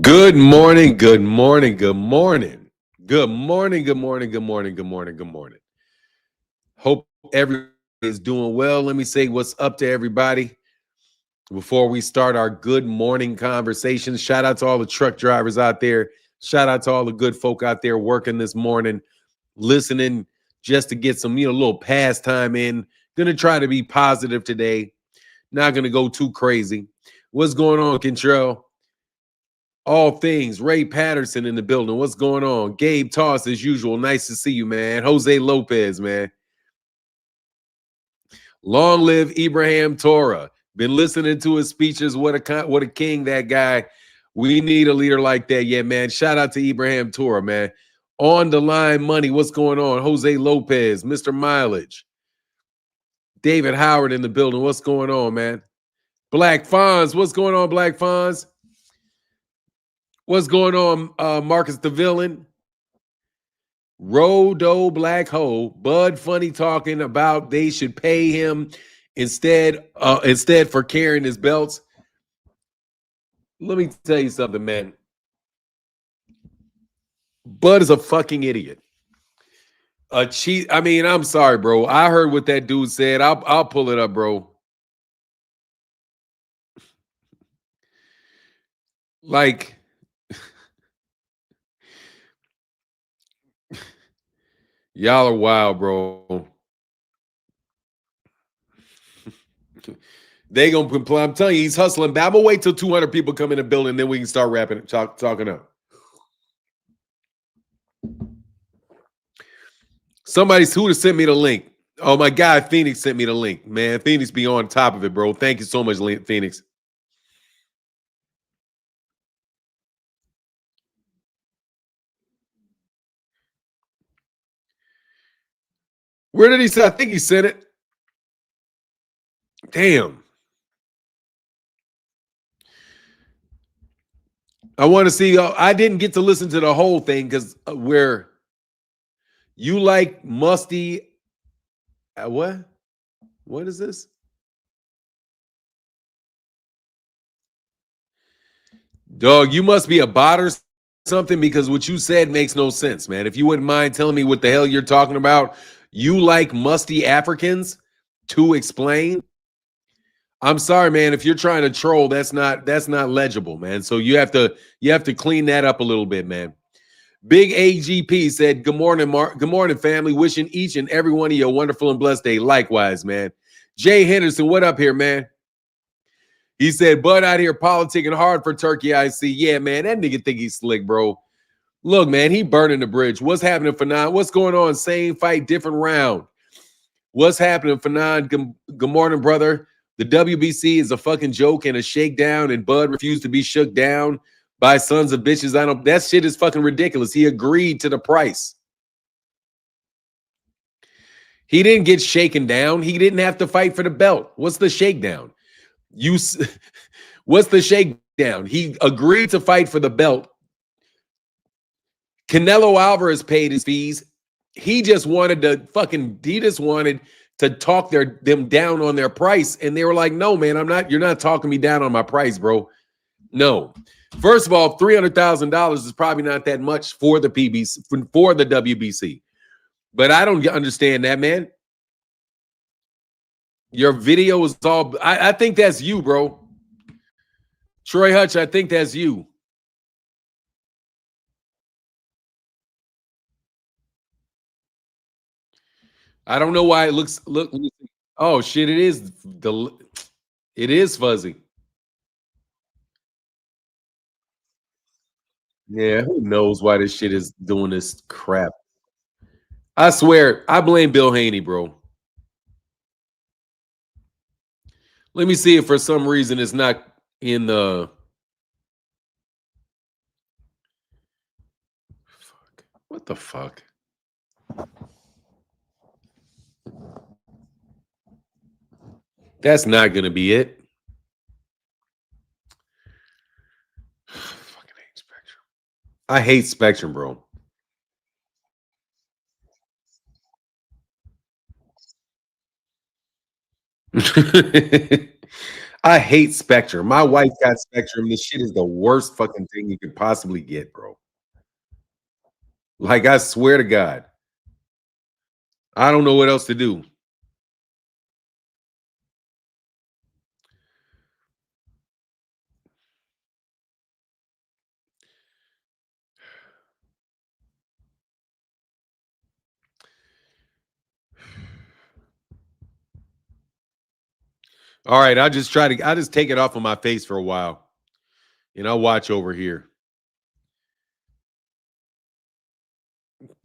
Good morning, good morning, good morning. Good morning, good morning, good morning, good morning, good morning. Hope everybody is doing well. Let me say what's up to everybody before we start our good morning conversation. Shout out to all the truck drivers out there. Shout out to all the good folk out there working this morning, listening just to get some, little pastime in. Gonna try to be positive today. Not gonna go too crazy. What's going on, Contrell? All things. Ray Patterson in the building. What's going on? Gabe Toss, as usual. Nice to see you, man. Jose Lopez, man. Long live Ibrahim Torah. Been listening to his speeches. What a king that guy. We need a leader like that. Yeah, man. Shout out to Ibrahim Torah, man. On the line money. What's going on? Jose Lopez, Mr. Mileage. David Howard in the building. What's going on, man? Black Fonz. What's going on, Black Fonz? What's going on, Marcus the Villain? Rodo Black Hole. Bud Funny talking about they should pay him instead for carrying his belts. Let me tell you something, man. Bud is a fucking idiot. A cheat. I mean, I'm sorry, bro. I heard what that dude said. I'll pull it up, bro. Like, y'all are wild, bro. They gonna complain. I'm telling you, he's hustling. I'm gonna wait till 200 people come in the building, then we can start talking up. Somebody's who sent me the link. Oh, my guy Phoenix sent me the link, man. Phoenix be on top of it, bro. Thank you so much, Phoenix. Where did he say? I think he said it. Damn. I want to see. I didn't get to listen to the whole thing because where you like musty. What? What is this? Dog, you must be a bot or something because what you said makes no sense, man. If you wouldn't mind telling me what the hell you're talking about, you like musty Africans to explain. I'm sorry, man. If you're trying to troll, that's not legible, man. So you have to clean that up a little bit, man. Big AGP said, "Good morning, Mark. Good morning, family. Wishing each and every one of you a wonderful and blessed day. Likewise, man." Jay Henderson, what up here, man? He said, "Bud out here politicking hard for Turkey." I see. Yeah, man. That nigga think he's slick, bro. Look, man, he burning the bridge. What's happening, Fanon? What's going on? Same fight, different round. What's happening, Fanon? Good morning, brother. The WBC is a fucking joke and a shakedown, and Bud refused to be shook down by sons of bitches. That shit is fucking ridiculous. He agreed to the price. He didn't get shaken down. He didn't have to fight for the belt. What's the shakedown? What's the shakedown? He agreed to fight for the belt. Canelo Alvarez paid his fees. He just wanted to talk them down on their price, and they were like, "No, man, you're not talking me down on my price, bro. No." First of all, $300,000 is probably not that much for the for the WBC. But I don't understand that, man. Your video is all I think that's you, bro. Troy Hutch, I think that's you. I don't know why it looks oh shit, it is fuzzy. Yeah, who knows why this shit is doing this crap. I swear, I blame Bill Haney, bro. Let me see if for some reason it's not in the fuck. What the fuck? That's not gonna be it. Fucking hate Spectrum. I hate Spectrum, bro. I hate Spectrum. My wife got Spectrum. This shit is the worst fucking thing you could possibly get, bro. Like, I swear to God, I don't know what else to do. All right, I just take it off of my face for a while, and I'll watch over here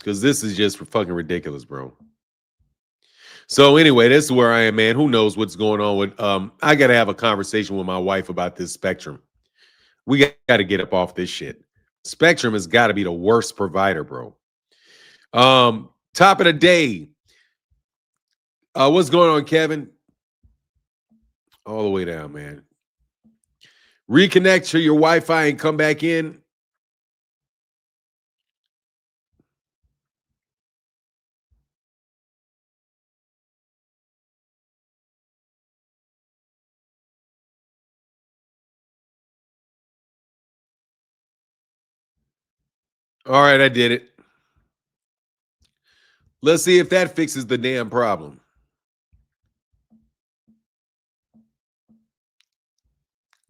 because this is just fucking ridiculous, bro. So anyway, this is where I am, man. Who knows what's going on with I gotta have a conversation with my wife about this Spectrum. We got to get up off this shit. Spectrum has got to be the worst provider, bro. Top of the day. What's going on, Kevin? All the way down, man. Reconnect to your Wi-Fi and come back in. All right, I did it. Let's see if that fixes the damn problem.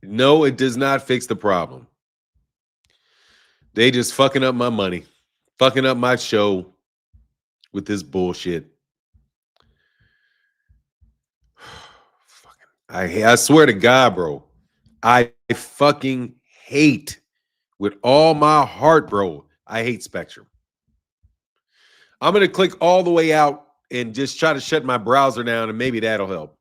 No, it does not fix the problem. They just fucking up my money, fucking up my show with this bullshit. I swear to God, bro. I fucking hate with all my heart, bro. I hate Spectrum. I'm going to click all the way out and just try to shut my browser down, and maybe that'll help.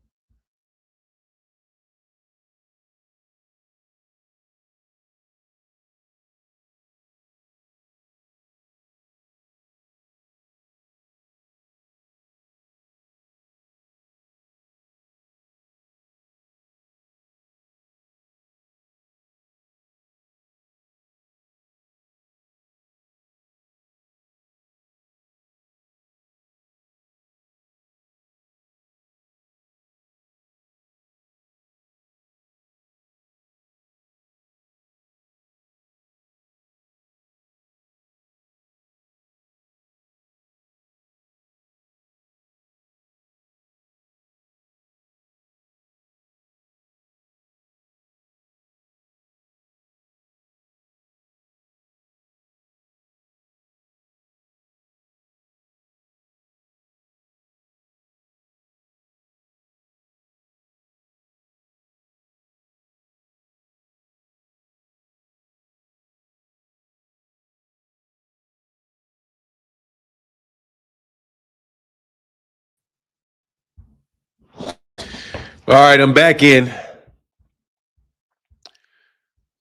All right, I'm back in.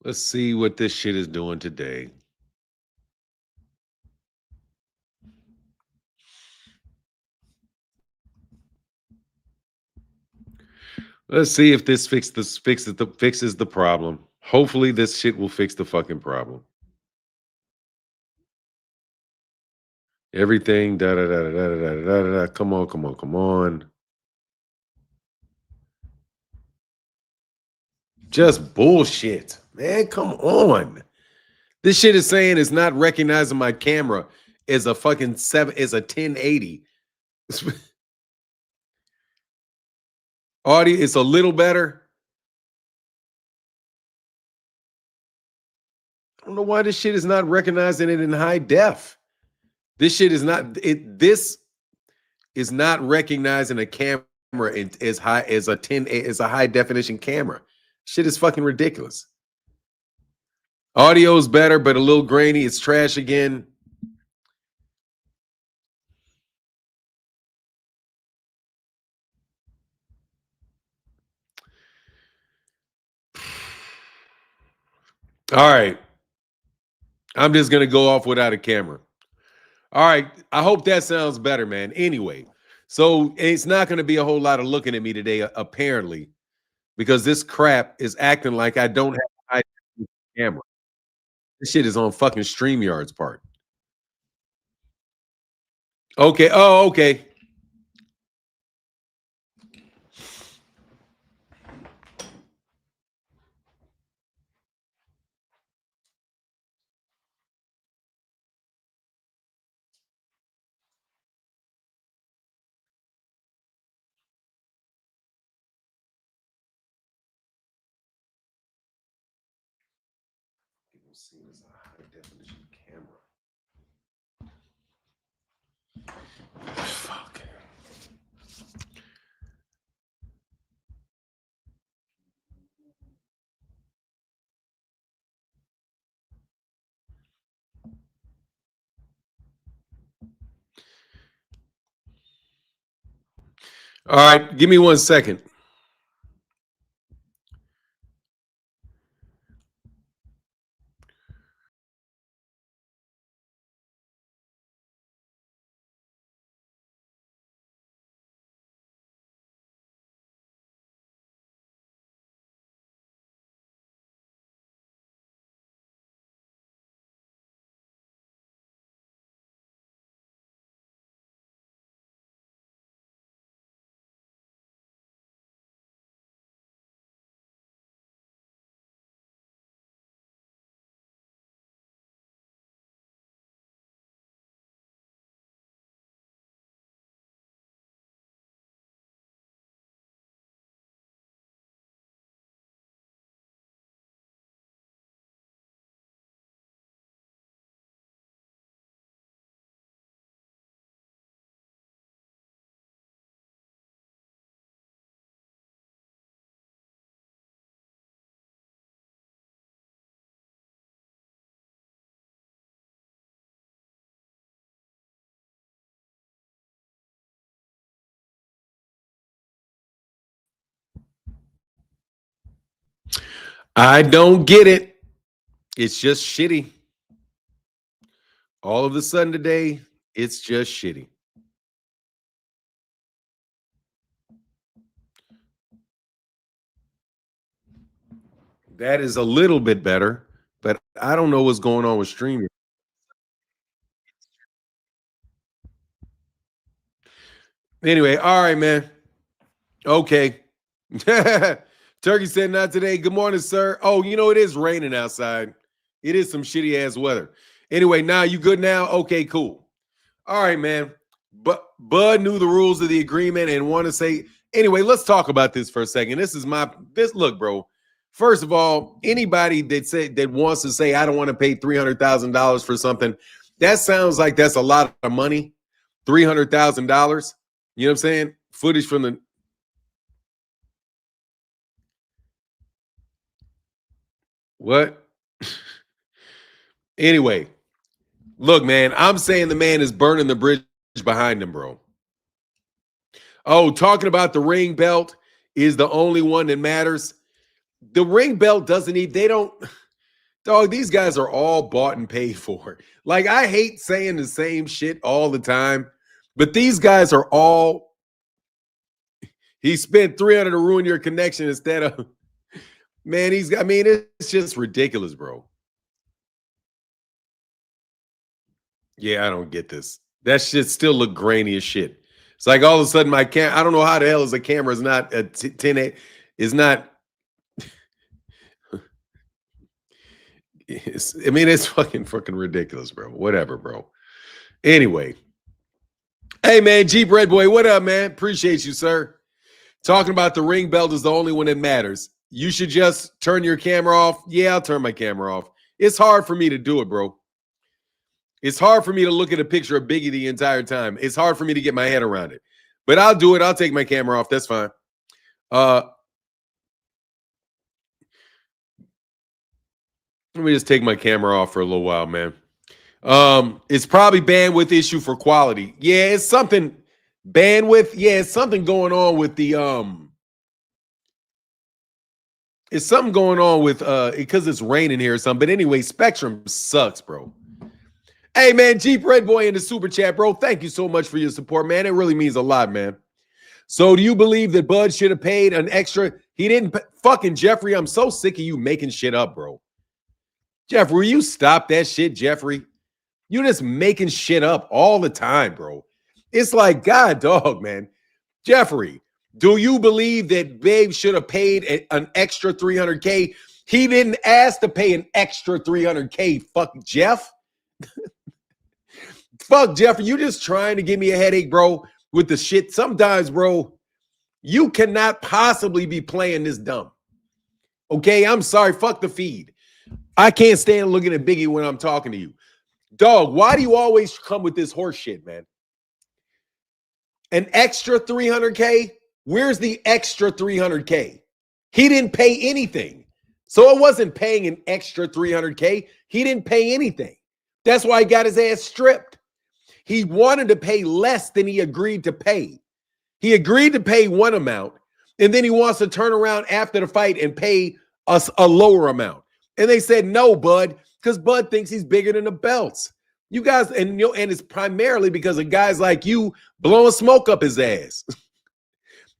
Let's see what this shit is doing today. Let's see if this fixes the problem. Hopefully, this shit will fix the fucking problem. Everything da da da da da da da da da. Come on, come on, come on. Just bullshit, man. Come on. This shit is saying it's not recognizing my camera as a fucking 1080. Audio is a little better. I don't know why this shit is not recognizing it in high def. This shit is not it. This is not recognizing a camera as high as a high definition camera. Shit is fucking ridiculous. Audio is better, but a little grainy. It's trash again. All right. I'm just gonna go off without a camera. All right. I hope that sounds better, man. Anyway, so it's not gonna be a whole lot of looking at me today, apparently, because this crap is acting like I don't have a high camera. This shit is on fucking StreamYard's part. Okay. Oh, okay. see this high definition camera. Fuck. All right, give me 1 second. I don't get it. It's just shitty. All of a sudden today, it's just shitty. That is a little bit better, but I don't know what's going on with streaming. Anyway, all right, man. Okay. Turkey said not today. Good morning, sir. Oh, you know, it is raining outside. It is some shitty ass weather. Anyway, now you good now? Okay, cool. All right, man. But Bud knew the rules of the agreement and want to say, anyway, let's talk about this for a second. This look, bro. First of all, anybody that wants to say I don't want to pay $300,000 for something, that sounds like that's a lot of money. $300,000. You know what I'm saying? Footage from the what? Anyway, look, man, I'm saying the man is burning the bridge behind him, bro. Oh, talking about the ring belt is the only one that matters. The ring belt doesn't even, they don't, dog, these guys are all bought and paid for. Like, I hate saying the same shit all the time, but these guys are all, he spent 300 to ruin your connection instead of, man, I mean, it's just ridiculous, bro. Yeah, I don't get this. That shit still look grainy as shit. It's like all of a sudden I don't know how the hell is the camera is not a 10 is not it's fucking ridiculous, bro. Whatever, bro. Anyway. Hey man, Jeep Red Boy, what up, man? Appreciate you, sir. Talking about the ring belt is the only one that matters. You should just turn your camera off. Yeah, I'll turn my camera off. It's hard for me to do it, bro. It's hard for me to look at a picture of Biggie the entire time. It's hard for me to get my head around it. But I'll do it. I'll take my camera off. That's fine. Let me just take my camera off for a little while, man. It's probably bandwidth issue for quality. Yeah, it's something bandwidth. Yeah, it's something going on with the it's something going on with because it's raining here or something. But anyway, Spectrum sucks, bro. Hey man, Jeep Red Boy in the super chat, bro. Thank you so much for your support, man. It really means a lot, man. So do you believe that Bud should have paid an extra? He didn't. Fucking Jeffrey, I'm so sick of you making shit up, bro. Jeffrey, will you stop that shit, Jeffrey? You just making shit up all the time, bro. It's like, God, dog, man. Jeffrey, do you believe that Babe should have paid an extra $300K? He didn't ask to pay an extra $300K. Fuck Jeff. Fuck Jeffrey. You just trying to give me a headache, bro, with the shit. Sometimes, bro, you cannot possibly be playing this dumb. Okay, I'm sorry. Fuck the feed. I can't stand looking at Biggie when I'm talking to you. Dog, why do you always come with this horse shit, man? An extra 300K? Where's the extra 300K? He didn't pay anything. So it wasn't paying an extra 300K. He didn't pay anything. That's why he got his ass stripped. He wanted to pay less than he agreed to pay. He agreed to pay one amount, and then he wants to turn around after the fight and pay us a lower amount. And they said, no, Bud, because Bud thinks he's bigger than the belts. You guys, and it's primarily because of guys like you blowing smoke up his ass.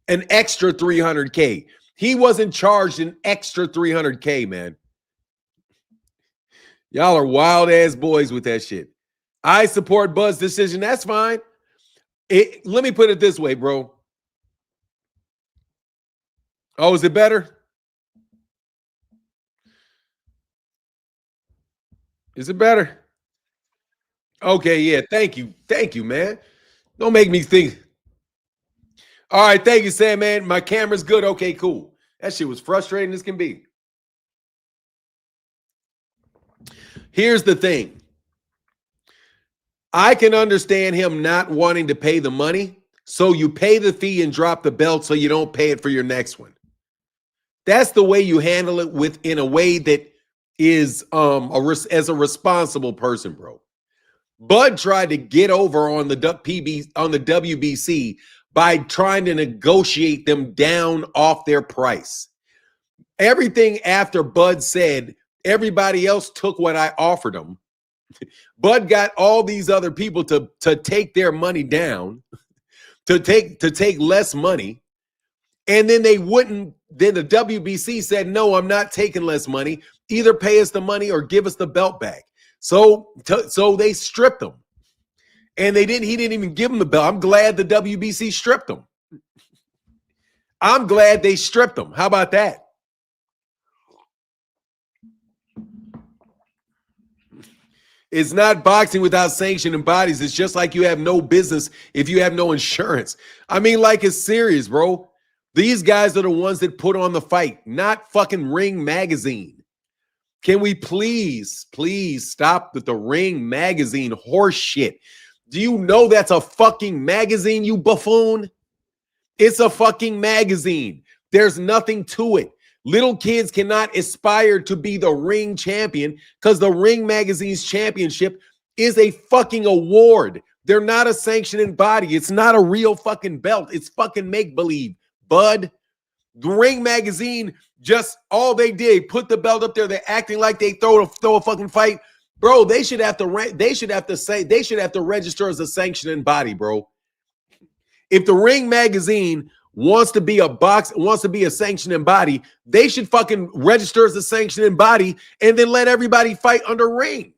An extra 300K. He wasn't charged an extra 300K, man. Y'all are wild ass boys with that shit. I support Bud's decision. That's fine. Let me put it this way, bro. Oh, is it better? Is it better? Okay, yeah. Thank you. Thank you, man. Don't make me think. All right, thank you, Sam, man. My camera's good. Okay, cool. That shit was frustrating as can be. Here's the thing. I can understand him not wanting to pay the money, so you pay the fee and drop the belt so you don't pay it for your next one. That's the way you handle it in a way that is as a responsible person, bro. Bud tried to get over on the WBC by trying to negotiate them down off their price. Everything after Bud said, everybody else took what I offered them. Bud got all these other people to take their money down, to take less money. And then they wouldn't. Then the WBC said, no, I'm not taking less money. Either pay us the money or give us the belt back. So they stripped him. And he didn't even give him the belt. I'm glad the WBC stripped him. I'm glad they stripped him. How about that? It's not boxing without sanctioning bodies. It's just like you have no business if you have no insurance. I mean, like, it's serious, bro. These guys are the ones that put on the fight, not fucking Ring Magazine. Can we please stop with the Ring Magazine horse shit? Do you know that's a fucking magazine, you buffoon? It's a fucking magazine. There's nothing to it. Little kids cannot aspire to be the ring champion because the Ring Magazine's championship is a fucking award. They're not a sanctioning body. It's not a real fucking belt. It's fucking make-believe, bud. The Ring Magazine, just all they did, put the belt up there. They're acting like they throw a fucking fight. Bro, they should have to register as a sanctioning body, bro. If the Ring Magazine wants to be a sanctioning body, they should fucking register as a sanctioning body and then let everybody fight under Ring.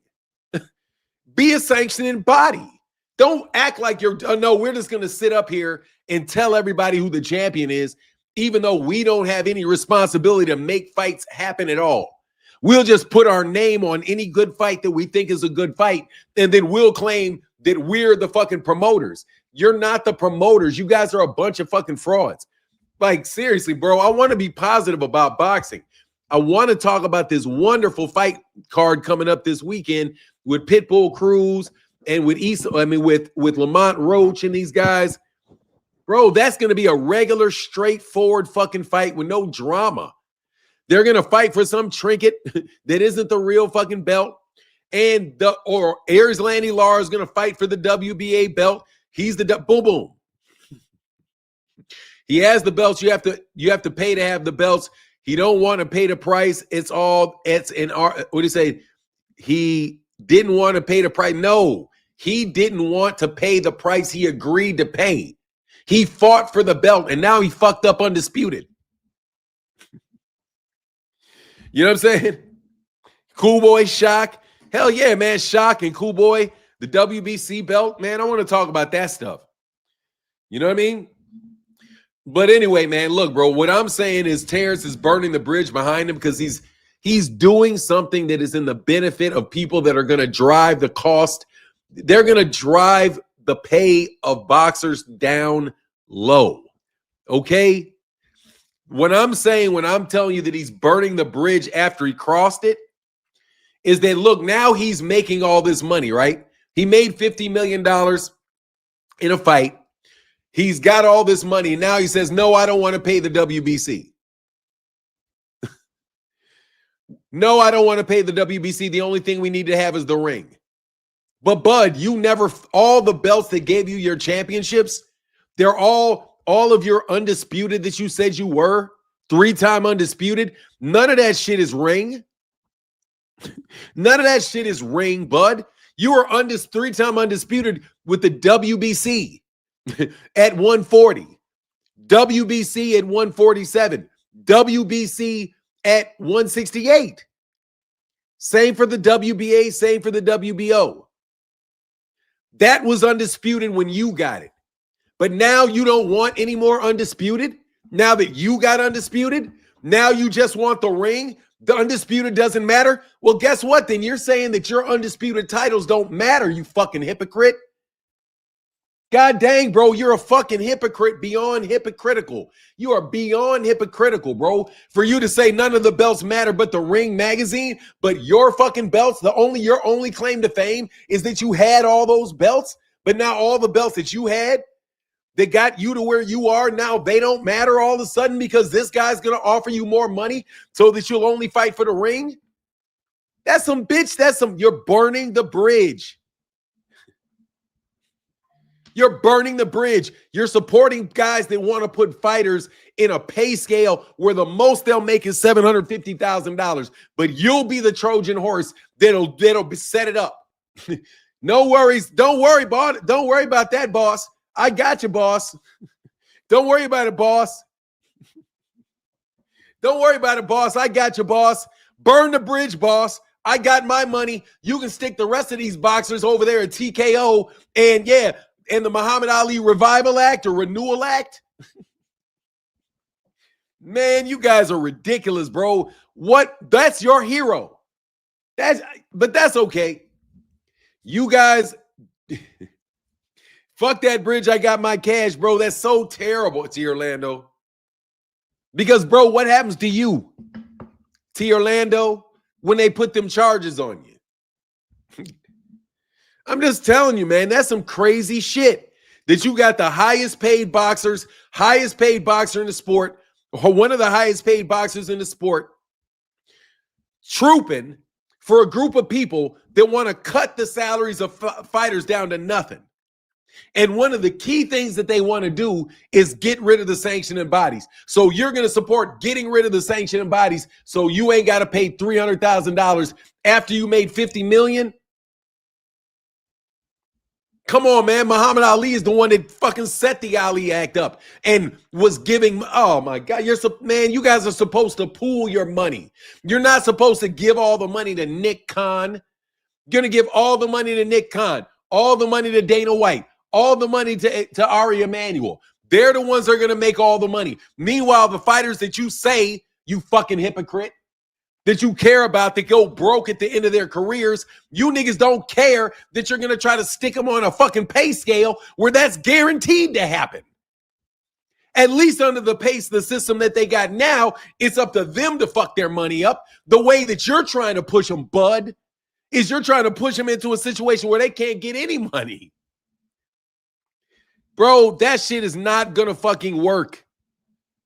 Be a sanctioning body. Don't act like no, we're just going to sit up here and tell everybody who the champion is, even though we don't have any responsibility to make fights happen at all. We'll just put our name on any good fight that we think is a good fight, and then we'll claim that we're the fucking promoters. You're not the promoters. You guys are a bunch of fucking frauds. Like, seriously, bro, I want to be positive about boxing. I want to talk about this wonderful fight card coming up this weekend with Pitbull Cruz and with Lamont Roach and these guys. Bro, that's going to be a regular, straightforward fucking fight with no drama. They're going to fight for some trinket that isn't the real fucking belt. Or Erislandy Lara is going to fight for the WBA belt. He's the boom boom. He has the belts. You have to pay to have the belts. He don't want to pay the price. It's in our, what do you say? He didn't want to pay the price. No, he didn't want to pay the price he agreed to pay. He fought for the belt, and now he fucked up undisputed. You know what I'm saying? Cool Boy, Shock. Hell yeah, man. Shock and Cool Boy, the WBC belt. Man, I want to talk about that stuff. You know what I mean? But anyway, man, look, bro, what I'm saying is Terence is burning the bridge behind him because he's doing something that is in the benefit of people that are going to drive the cost. They're going to drive the pay of boxers down low. Okay? When I'm telling you that he's burning the bridge after he crossed it, is that, look, now he's making all this money, right? He made $50 million in a fight. He's got all this money. And now he says, no, I don't want to pay the WBC. No, I don't want to pay the WBC. The only thing we need to have is the ring. But Bud, you never, all the belts that gave you your championships, they're all of your undisputed that you said you were, 3-time undisputed. None of that shit is ring. None of that shit is ring, Bud. You were 3-time undisputed with the WBC at 140, WBC at 147, WBC at 168. Same for the WBA, same for the WBO. That was undisputed when you got it. But now you don't want any more undisputed? Now that you got undisputed? Now you just want the ring? The undisputed doesn't matter? Well, guess what? Then you're saying that your undisputed titles don't matter, you fucking hypocrite. God dang, bro, you're a fucking hypocrite beyond hypocritical. You are beyond hypocritical, bro. For you to say none of the belts matter but the Ring magazine, but your fucking belts, your only claim to fame is that you had all those belts, but now all the belts that you had that got you to where you are, now they don't matter all of a sudden because this guy's going to offer you more money so that you'll only fight for the ring? That's some bitch. You're burning the bridge. You're burning the bridge. You're supporting guys that want to put fighters in a pay scale where the most they'll make is $750,000. But you'll be the Trojan horse that'll set it up. No worries. Don't worry, boss. Don't worry about that, boss. I got you, boss. Don't worry about it, boss. Don't worry about it, boss. I got you, boss. Burn the bridge, boss. I got my money. You can stick the rest of these boxers over there at TKO and and the Muhammad Ali Revival Act or Renewal Act. Man, you guys are ridiculous, bro. What? That's your hero. But that's okay. You guys, fuck that bridge. I got my cash, bro. That's so terrible to Orlando. Because, bro, what happens to you, to Orlando, when they put them charges on you? I'm just telling you, man, that's some crazy shit that you got the highest paid boxer in the sport, or one of the highest paid boxers in the sport, trooping for a group of people that want to cut the salaries of fighters down to nothing. And one of the key things that they want to do is get rid of the sanctioning bodies. So you're going to support getting rid of the sanctioning bodies so you ain't got to pay $300,000 after you made $50 million? Come on, man. Muhammad Ali is the one that fucking set the Ali Act up and was giving. Oh, my God. You guys are supposed to pool your money. You're not supposed to give all the money to Nick Khan. You're going to give all the money to Nick Khan, all the money to Dana White, all the money to Ari Emanuel. They're the ones that are going to make all the money. Meanwhile, the fighters that you say, you fucking hypocrite, that you care about that go broke at the end of their careers, you niggas don't care that you're going to try to stick them on a fucking pay scale where that's guaranteed to happen. At least under the system that they got now, it's up to them to fuck their money up. The way that you're trying to push them, Bud, is you're trying to push them into a situation where they can't get any money. Bro, that shit is not going to fucking work.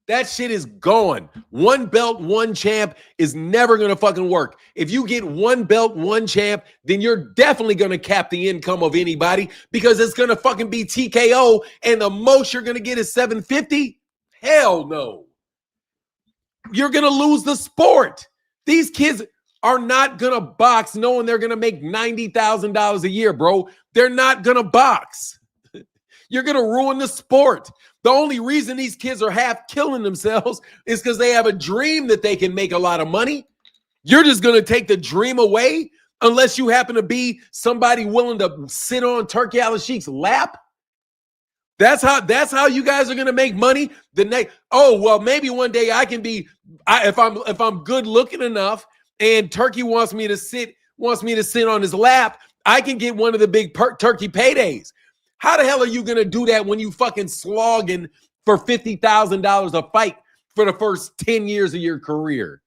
That shit is gone. One belt, one champ is never going to fucking work. If you get one belt, one champ, then you're definitely going to cap the income of anybody because it's going to fucking be TKO and the most you're going to get is $750. Hell no. You're going to lose the sport. These kids are not going to box knowing they're going to make $90,000 a year, bro. They're not going to box. You're going to ruin the sport. The only reason these kids are half killing themselves is because they have a dream that they can make a lot of money. You're just going to take the dream away unless you happen to be somebody willing to sit on Turki Al-Sheikh's lap. That's how you guys are going to make money. Maybe one day I can be, if I'm good looking enough and Turki wants me to sit on his lap, I can get one of the big Turki paydays. How the hell are you going to do that when you fucking slogging for $50,000 a fight for the first 10 years of your career?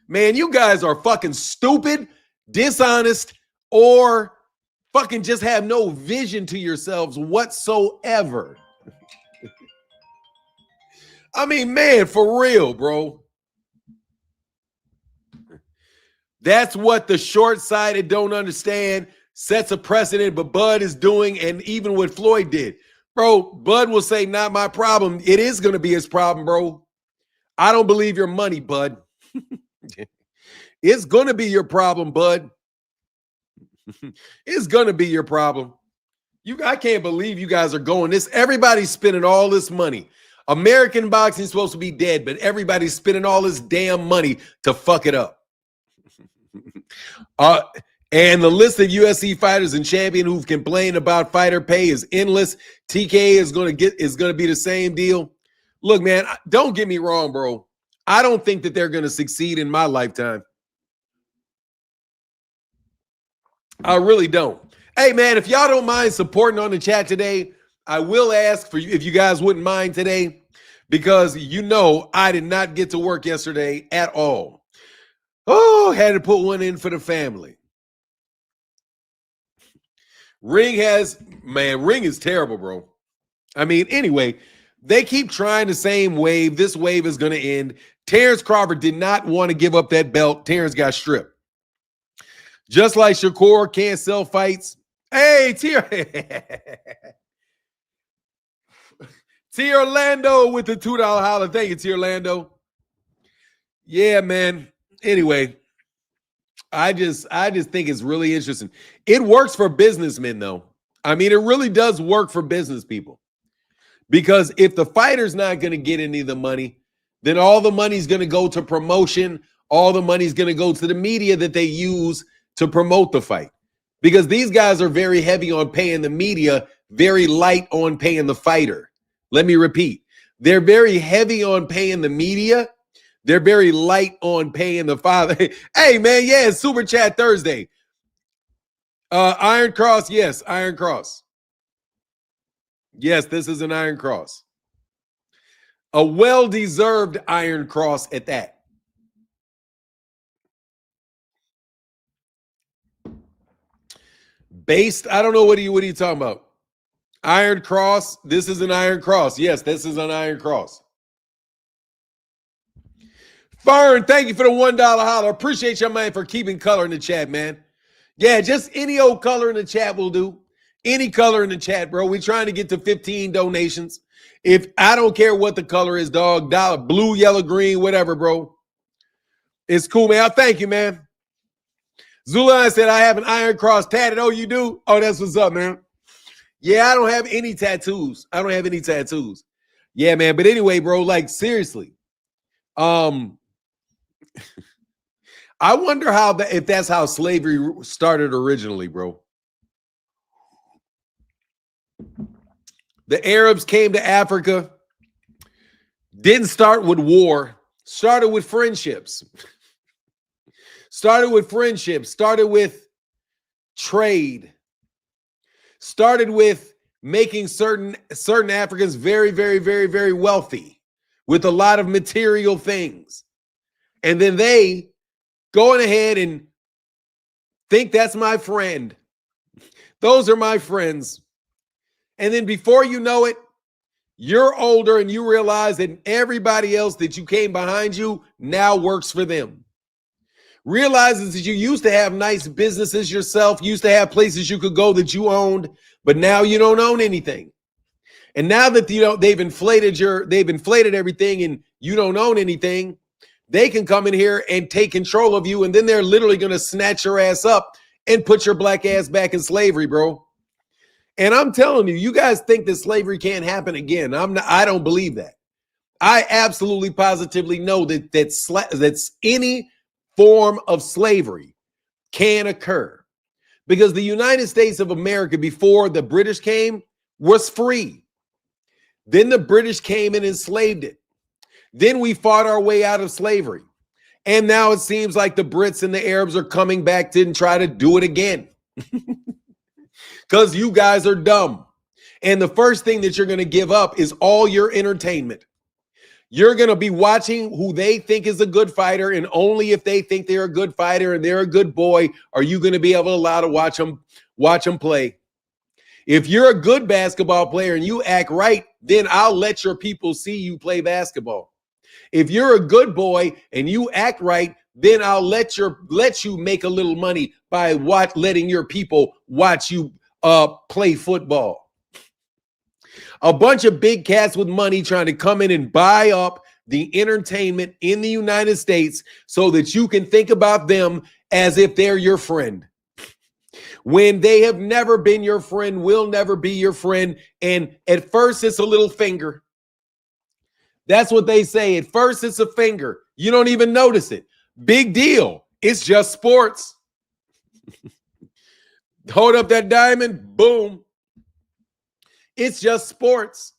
Man, you guys are fucking stupid, dishonest, or fucking just have no vision to yourselves whatsoever. I mean, man, for real, bro. That's what the short-sighted don't understand, sets a precedent, but Bud is doing, and even what Floyd did. Bro, Bud will say, not my problem. It is going to be his problem, bro. I don't believe your money, Bud. It's going to be your problem, Bud. It's going to be your problem. I can't believe you guys are going this. Everybody's spending all this money. American boxing is supposed to be dead, but everybody's spending all this damn money to fuck it up. And the list of UFC fighters and champion who've complained about fighter pay is endless. TK is going to be the same deal. Look, man, don't get me wrong, bro. I don't think that they're going to succeed in my lifetime. I really don't. Hey, man, if y'all don't mind supporting on the chat today, I will ask for you if you guys wouldn't mind today, because you know I did not get to work yesterday at all. Oh, had to put one in for the family. Ring is terrible, bro. I mean, anyway, they keep trying the same wave. This wave is going to end. Terence Crawford did not want to give up that belt. Terence got stripped. Just like Shakur can't sell fights. Hey, T Orlando with the $2 holler. Thank you, T Orlando. Yeah, man. Anyway, I just think it's really interesting. It works for businessmen, though. I mean, it really does work for business people. Because if the fighter's not going to get any of the money, then all the money's going to go to promotion. All the money's going to go to the media that they use to promote the fight. Because these guys are very heavy on paying the media, very light on paying the fighter. Let me repeat. They're very heavy on paying the media. They're very light on paying the father. Hey, man, yeah, it's Super Chat Thursday. Iron Cross, yes, Iron Cross. Yes, this is an Iron Cross. A well-deserved Iron Cross at that. Based, I don't know, what are you talking about? Iron Cross, this is an Iron Cross. Yes, this is an Iron Cross. Fern, thank you for the $1 holler. Appreciate your man for keeping color in the chat, man. Yeah, just any old color in the chat will do. Any color in the chat, bro. We're trying to get to 15 donations. If I don't care what the color is, dog, dollar, blue, yellow, green, whatever, bro. It's cool, man. Thank you, man. Zulan said, I have an Iron Cross tatted. Oh, you do? Oh, that's what's up, man. Yeah, I don't have any tattoos. I don't have any tattoos. Yeah, man. But anyway, bro, like, seriously. I wonder if that's how slavery started originally, bro. The Arabs came to Africa, didn't start with war, started with friendships. Started with friendships, started with trade, started with making certain Africans very, very, very, very wealthy with a lot of material things. And then they going ahead and think that's my friend. Those are my friends. And then before you know it, you're older and you realize that everybody else that you came behind you now works for them. Realizes that you used to have nice businesses yourself, used to have places you could go that you owned, but now you don't own anything. And now that they've inflated everything and you don't own anything, they can come in here and take control of you, and then they're literally going to snatch your ass up and put your black ass back in slavery, bro. And I'm telling you, you guys think that slavery can't happen again. I don't believe that. I absolutely positively know that's any form of slavery can occur, because the United States of America, before the British came, was free. Then the British came and enslaved it. Then we fought our way out of slavery. And now it seems like the Brits and the Arabs are coming back to and try to do it again. Because you guys are dumb. And the first thing that you're going to give up is all your entertainment. You're going to be watching who they think is a good fighter, and only if they think they're a good fighter and they're a good boy are you going to be able to allow to watch them play. If you're a good basketball player and you act right, then I'll let your people see you play basketball. If you're a good boy and you act right, then I'll let you make a little money by letting your people watch you play football. A bunch of big cats with money trying to come in and buy up the entertainment in the United States so that you can think about them as if they're your friend. When they have never been your friend, will never be your friend. And at first, it's a little finger. That's what they say. At first, it's a finger. You don't even notice it. Big deal. It's just sports. Hold up that diamond. Boom. It's just sports.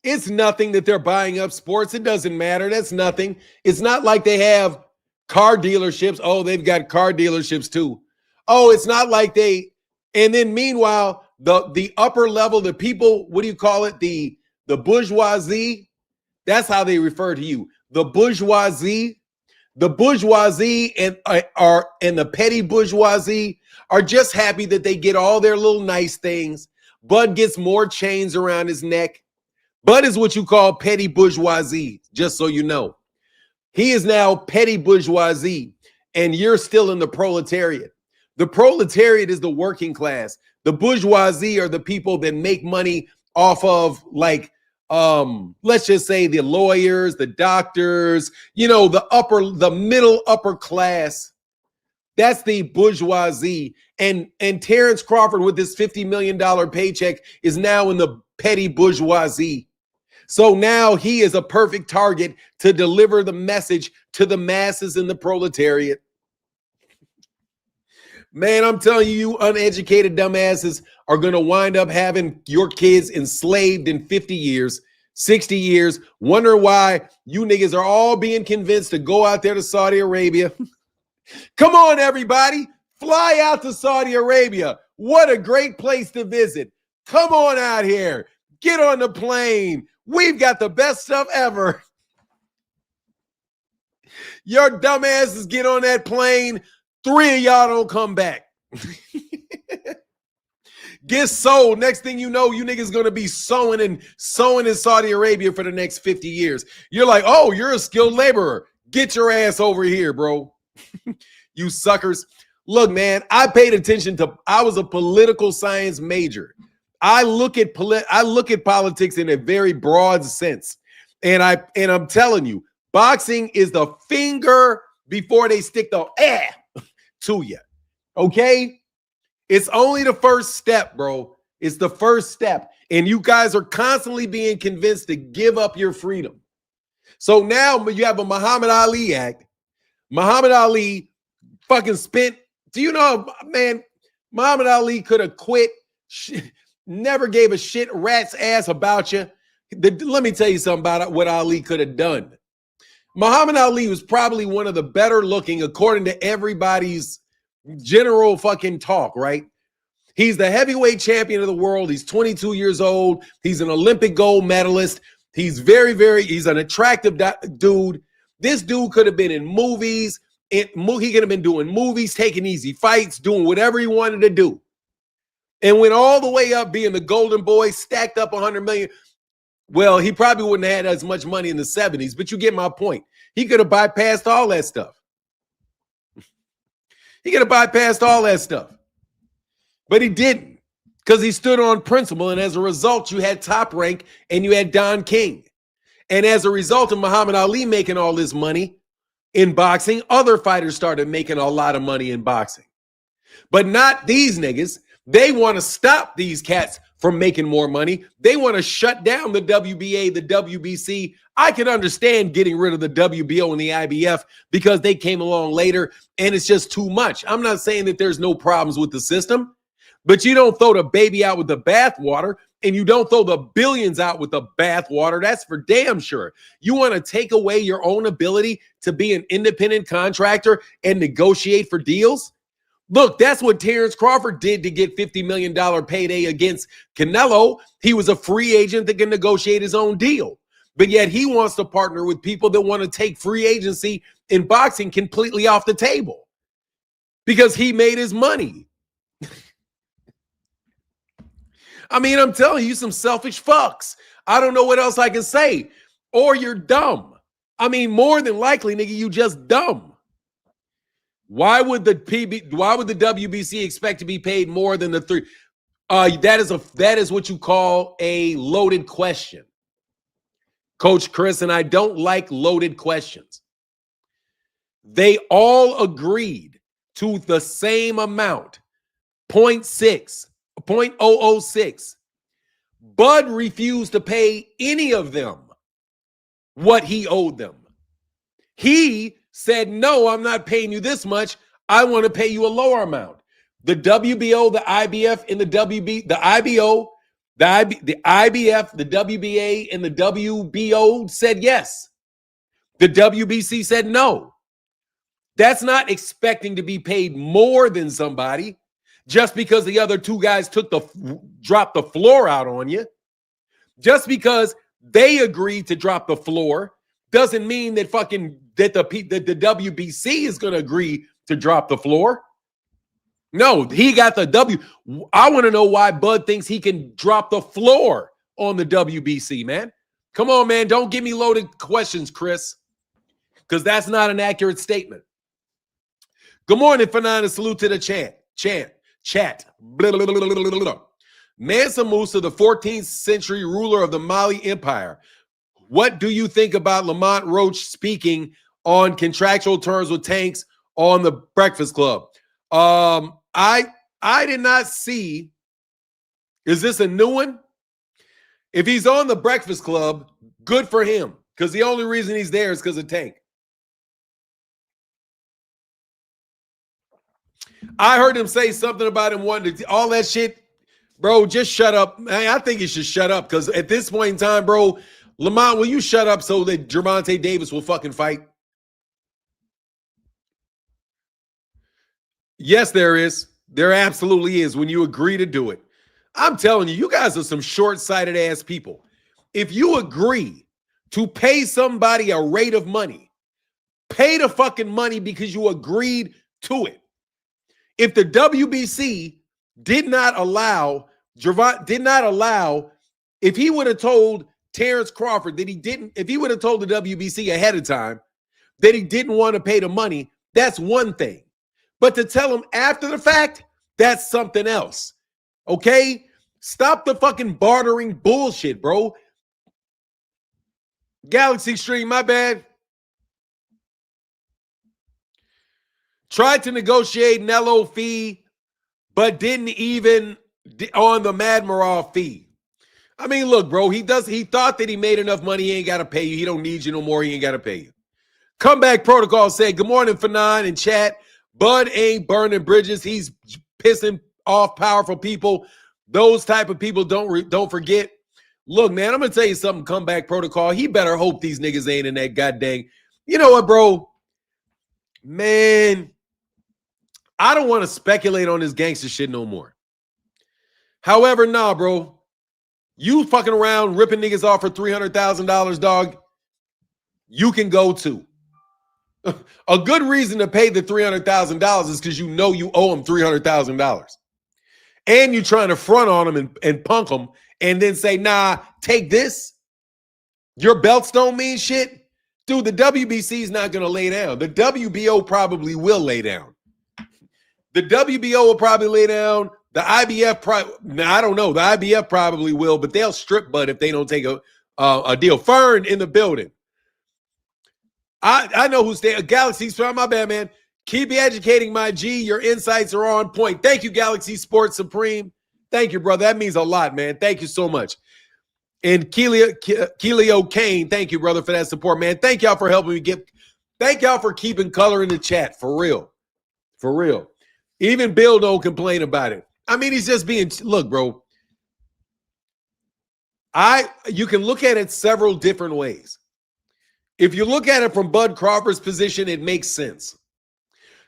It's nothing that they're buying up sports. It doesn't matter. That's nothing. It's not like they have car dealerships. Oh, they've got car dealerships too. Oh, it's not like and then meanwhile, the upper level, the people, what do you call it? The bourgeoisie. That's how they refer to you. The bourgeoisie and the petty bourgeoisie are just happy that they get all their little nice things. Bud gets more chains around his neck. Bud is what you call petty bourgeoisie, just so you know. He is now petty bourgeoisie, and you're still in the proletariat. The proletariat is the working class. The bourgeoisie are the people that make money off of, like, let's just say the lawyers, the doctors, the middle upper class. That's the bourgeoisie. And Terence Crawford with this $50 million paycheck is now in the petty bourgeoisie. So now he is a perfect target to deliver the message to the masses in the proletariat. Man, I'm telling you, uneducated dumbasses are going to wind up having your kids enslaved in 50 years, 60 years, wonder why you niggas are all being convinced to go out there to Saudi Arabia. Come on, everybody. Fly out to Saudi Arabia. What a great place to visit. Come on out here. Get on the plane. We've got the best stuff ever. Your dumbasses get on that plane. 3 of y'all don't come back. Get sold. Next thing you know, you niggas going to be sewing in Saudi Arabia for the next 50 years. You're like, oh, you're a skilled laborer. Get your ass over here, bro. You suckers. Look, man, I paid attention I was a political science major. I look at politics in a very broad sense. And I'm telling you, boxing is the finger before they stick the to you. Okay? It's only the first step, bro. It's the first step. And you guys are constantly being convinced to give up your freedom. So now you have a Muhammad Ali act. Muhammad Ali fucking spent, do you know, man, Muhammad Ali could have quit, never gave a shit rat's ass about you. Let me tell you something about what Ali could have done. Muhammad Ali was probably one of the better looking, according to everybody's general fucking talk, right? He's the heavyweight champion of the world. He's 22 years old. He's an Olympic gold medalist. He's he's an attractive dude. This dude could have been in movies. He could have been doing movies, taking easy fights, doing whatever he wanted to do. And went all the way up being the golden boy, stacked up 100 million. Well, he probably wouldn't have had as much money in the 70s, but you get my point. He could have bypassed all that stuff. He could have bypassed all that stuff. But he didn't, because he stood on principle. And as a result, you had Top Rank and you had Don King. And as a result of Muhammad Ali making all this money in boxing, other fighters started making a lot of money in boxing. But not these niggas. They want to stop these cats from making more money. They want to shut down the WBA, the WBC. I can understand getting rid of the WBO and the IBF because they came along later and it's just too much. I'm not saying that there's no problems with the system, but you don't throw the baby out with the bathwater, and you don't throw the billions out with the bathwater. That's for damn sure. You want to take away your own ability to be an independent contractor and negotiate for deals? Look, that's what Terence Crawford did to get $50 million payday against Canelo. He was a free agent that can negotiate his own deal. But yet he wants to partner with people that want to take free agency in boxing completely off the table because he made his money. I mean, I'm telling you, some selfish fucks. I don't know what else I can say. Or you're dumb. I mean, more than likely, nigga, you just dumb. Why would the WBC expect to be paid more than the three? That is what you call a loaded question, Coach Chris, and I don't like loaded questions. They all agreed to the same amount, 0.006. Bud refused to pay any of them what he owed them. He said, no, I'm not paying you this much. I want to pay you a lower amount. The WBO, the IBF, and the WB, the IBO, the IBF, the WBA, and the WBO said yes. The WBC said no. That's not expecting to be paid more than somebody just because the other two guys dropped the floor out on you. Just because they agreed to drop the floor doesn't mean that the WBC is going to agree to drop the floor. No, he got the W. I want to know why Bud thinks he can drop the floor on the WBC, man. Come on, man. Don't give me loaded questions, Chris, because that's not an accurate statement. Good morning, Fanana. Salute to the chat. Blah, blah, blah, blah, blah, blah. Mansa Musa, the 14th century ruler of the Mali Empire. What do you think about Lamont Roach speaking on contractual terms with Tanks on the Breakfast Club? I did not see. Is this a new one? If he's on the Breakfast Club, good for him, because the only reason he's there is because of Tank. I heard him say something about him wanting to, all that shit. Bro, just shut up. I think you should shut up, because at this point in time, bro, Lamont, will you shut up so that Gervonta Davis will fucking fight? Yes, there is. There absolutely is when you agree to do it. I'm telling you, you guys are some short-sighted ass people. If you agree to pay somebody a rate of money, pay the fucking money because you agreed to it. If the WBC did not allow, if he would have told Terence Crawford that if he would have told the WBC ahead of time that he didn't want to pay the money, that's one thing. But to tell him after the fact, that's something else. Okay? Stop the fucking bartering bullshit, bro. Galaxy Stream, my bad. Tried to negotiate Nello fee, but didn't even on the Madmarov fee. I mean, look, bro, he thought that he made enough money, he ain't got to pay you. He don't need you no more, he ain't got to pay you. Comeback Protocol said, good morning, Fanon in chat. Bud ain't burning bridges. He's pissing off powerful people. Those type of people don't forget. Look, man, I'm going to tell you something, Comeback Protocol. He better hope these niggas ain't in that goddamn. You know what, bro? Man, I don't want to speculate on this gangster shit no more. However, nah, bro. You fucking around ripping niggas off for $300,000, dog. You can go too. A good reason to pay the $300,000 is because you know you owe them $300,000. And you're trying to front on them and punk them and then say, nah, take this. Your belts don't mean shit. Dude, the WBC is not going to lay down. The WBO probably will lay down. The WBO will probably lay down. The IBF I don't know. The IBF probably will, but they'll strip Bud if they don't take a deal. Fern in the building. I know who's there. Galaxy's from my bad, man. Keep educating my G. Your insights are on point. Thank you, Galaxy Sports Supreme. Thank you, brother. That means a lot, man. Thank you so much. And Keelio Kane, thank you, brother, for that support, man. Thank y'all for helping me get. Thank y'all for keeping color in the chat, for real. For real. Even Bill don't complain about it. I mean, he's just being, look, bro. You can look at it several different ways. If you look at it from Bud Crawford's position, it makes sense.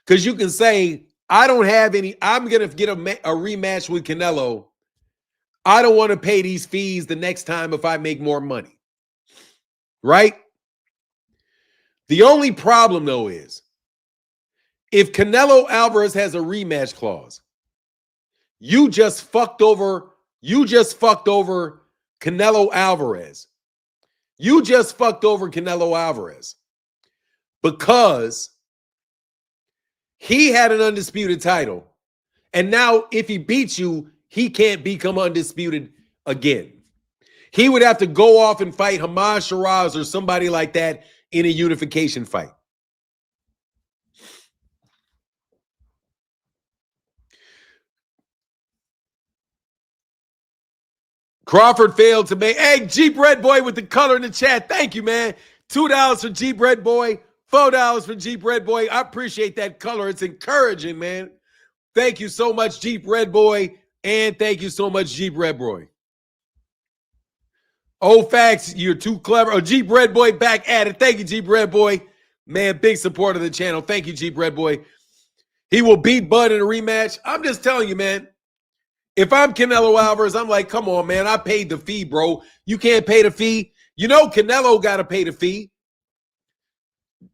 Because you can say, I don't have any, I'm going to get a rematch with Canelo. I don't want to pay these fees the next time if I make more money. right? The only problem, though, is if Canelo Alvarez has a rematch clause, you just fucked over Canelo Alvarez. You just fucked over Canelo Alvarez because he had an undisputed title. And now if he beats you, he can't become undisputed again. He would have to go off and fight Hamad Shiraz or somebody like that in a unification fight. Crawford failed to make. Hey, Jeep Red Boy with the color in the chat. Thank you, man. $2 for Jeep Red Boy. $4 for Jeep Red Boy. I appreciate that color. It's encouraging, man. Thank you so much, Jeep Red Boy. And thank you so much, Jeep Red Boy. Oh, facts. You're too clever. Oh, Jeep Red Boy back at it. Thank you, Jeep Red Boy. Man, big support of the channel. Thank you, Jeep Red Boy. He will beat Bud in a rematch. I'm just telling you, man. If I'm Canelo Alvarez, I'm like, come on, man. I paid the fee, bro. You can't pay the fee. You know Canelo got to pay the fee.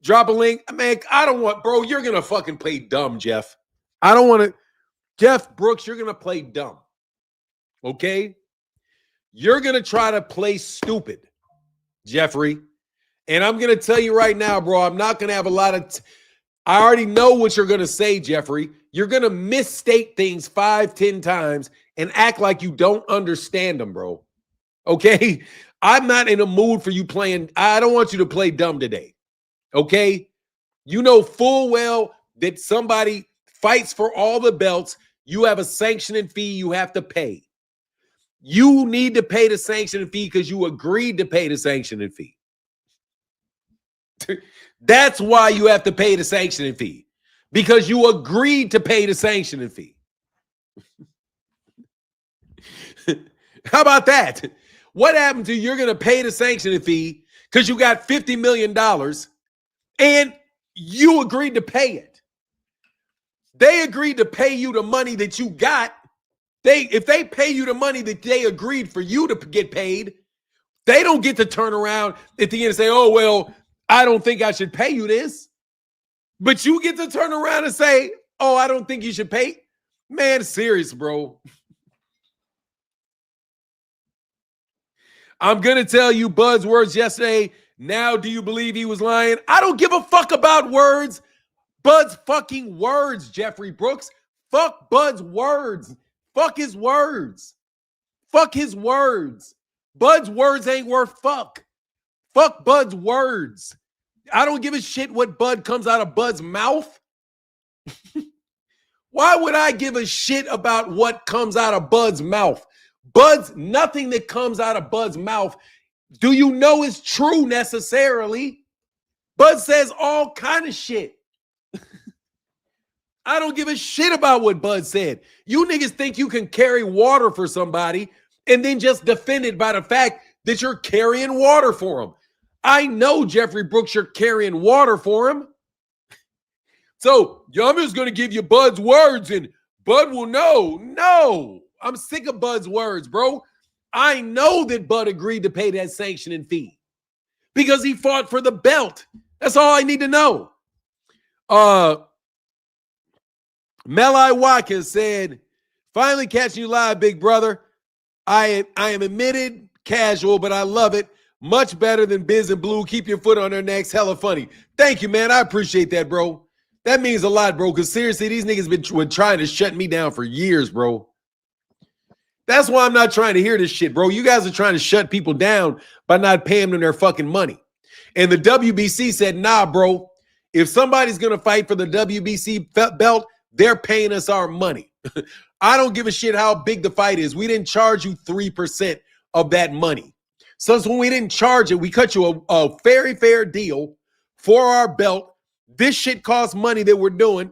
Drop a link. Man, I don't want, bro, you're going to fucking play dumb, Jeff. I don't want to. Jeff Brooks, you're going to play dumb. Okay? You're going to try to play stupid, Jeffrey. And I'm going to tell you right now, bro, I'm not going to have a lot of I already know what you're going to say, Jeffrey. You're going to misstate things 5-10 times and act like you don't understand them, bro. Okay? I'm not in a mood for you playing. I don't want you to play dumb today. Okay? You know full well that somebody fights for all the belts. You have a sanctioning fee you have to pay. You need to pay the sanctioning fee because you agreed to pay the sanctioning fee. That's why you have to pay the sanctioning fee. Because you agreed to pay the sanctioning fee. How about that? What happened to you're going to pay the sanctioning fee because you got $50 million and you agreed to pay it? They agreed to pay you the money that you got. If they pay you the money that they agreed for you to get paid, they don't get to turn around at the end and say, oh, well, I don't think I should pay you this. But you get to turn around and say, oh, I don't think you should pay. Man, serious, bro. I'm going to tell you Bud's words yesterday. Now, do you believe he was lying? I don't give a fuck about words. Bud's fucking words, Jeffrey Brooks. Fuck Bud's words. Fuck his words. Fuck his words. Bud's words ain't worth fuck. Fuck Bud's words. I don't give a shit what Bud comes out of Bud's mouth. Why would I give a shit about what comes out of Bud's mouth? Nothing that comes out of Bud's mouth, do you know is true necessarily? Bud says all kind of shit. I don't give a shit about what Bud said. You niggas think you can carry water for somebody and then just defend it by the fact that you're carrying water for them. I know, Jeffrey Brooks, you're carrying water for him. So, I'm just going to give you Bud's words and Bud will know. No, I'm sick of Bud's words, bro. I know that Bud agreed to pay that sanctioning fee because he fought for the belt. That's all I need to know. Melai Watkins said, finally catching you live, big brother. I am admitted casual, but I love it. Much better than Biz and Blue. Keep your foot on their necks. Hella funny. Thank you, man. I appreciate that, bro. That means a lot, bro, because seriously, these niggas been trying to shut me down for years, bro. That's why I'm not trying to hear this shit, bro. You guys are trying to shut people down by not paying them their fucking money. And the WBC said, nah, bro. If somebody's going to fight for the WBC belt, they're paying us our money. I don't give a shit how big the fight is. We didn't charge you 3% of that money. So when we didn't charge it, we cut you a very fair deal for our belt. This shit costs money that we're doing.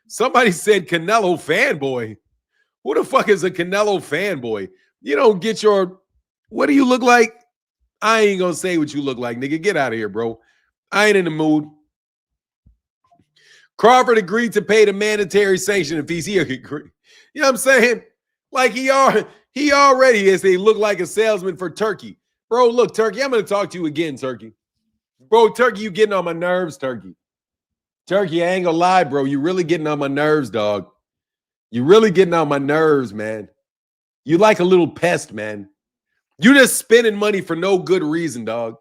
Somebody said Canelo fanboy. Who the fuck is a Canelo fanboy? You don't get your, what do you look like? I ain't gonna say what you look like, nigga. Get out of here, bro. I ain't in the mood. Crawford agreed to pay the mandatory sanction fees. He agreed. You know what I'm saying? Like he already is. They look like a salesman for turkey. Bro, look, Turkey, I'm going to talk to you again, Turkey. Bro, Turkey, you getting on my nerves, Turkey. Turkey, I ain't going to lie, bro. You really getting on my nerves, dog. You really getting on my nerves, man. You like a little pest, man. You just spending money for no good reason, dog.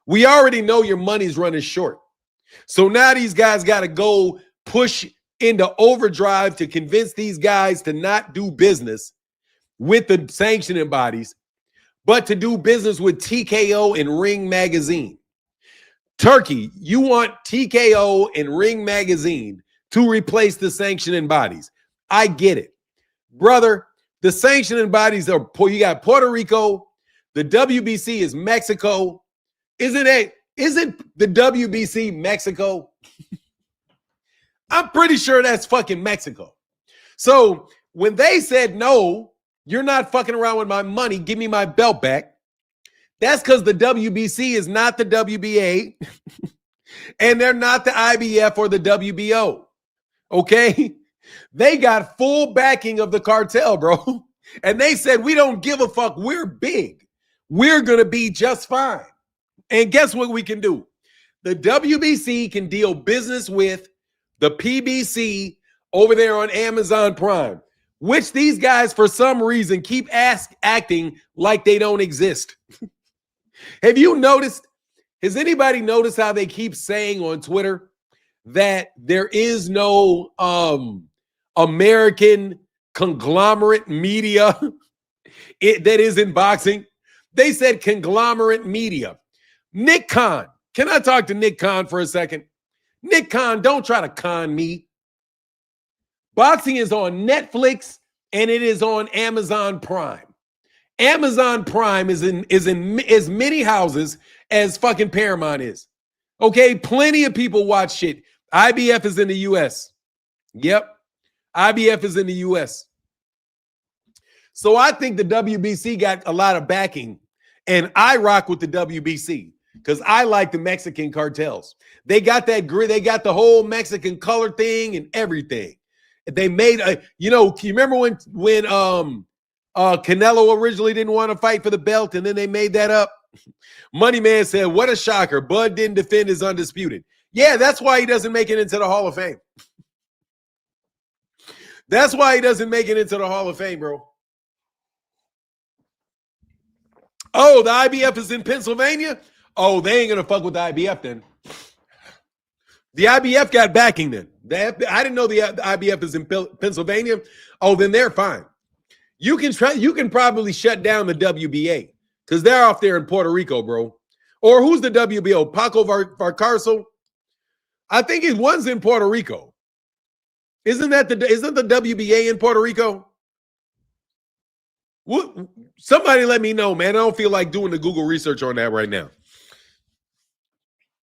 We already know your money's running short. So now these guys got to go push into overdrive to convince these guys to not do business with the sanctioning bodies, but to do business with TKO and Ring Magazine. Turkey, you want TKO and Ring Magazine to replace the sanctioning bodies. I get it. Brother, the sanctioning bodies are, you got Puerto Rico, the WBC is Mexico. Isn't the WBC Mexico? I'm pretty sure that's fucking Mexico. So when they said, no, you're not fucking around with my money, give me my belt back, that's because the WBC is not the WBA and they're not the IBF or the WBO. Okay? They got full backing of the cartel, bro. And they said, we don't give a fuck. We're big. We're going to be just fine. And guess what we can do? The WBC can deal business with the PBC over there on Amazon Prime, which these guys, for some reason, keep acting like they don't exist. Have you noticed? Has anybody noticed how they keep saying on Twitter that there is no American conglomerate media that is in boxing? They said conglomerate media. Nick Khan. Can I talk to Nick Khan for a second? Nick Khan, don't try to con me. Boxing is on Netflix and it is on Amazon Prime. Amazon Prime is in as many houses as fucking Paramount is. Okay, plenty of people watch shit. IBF is in the US. Yep. IBF is in the US. So I think the WBC got a lot of backing, and I rock with the WBC because I like the Mexican cartels. They got that grid, they got the whole Mexican color thing and everything. They made a, you remember when Canelo originally didn't want to fight for the belt and then they made that up? Money Man said, what a shocker. Bud didn't defend his undisputed. Yeah, that's why he doesn't make it into the Hall of Fame. That's why he doesn't make it into the Hall of Fame, bro. Oh, the IBF is in Pennsylvania? Oh, they ain't going to fuck with the IBF then. The IBF got backing then. I didn't know the IBF is in Pennsylvania. Oh, then they're fine. You can probably shut down the WBA because they're off there in Puerto Rico, bro. Or who's the WBO? Paco Varcarcel? I think one's in Puerto Rico. Isn't the WBA in Puerto Rico? Somebody let me know, man. I don't feel like doing the Google research on that right now.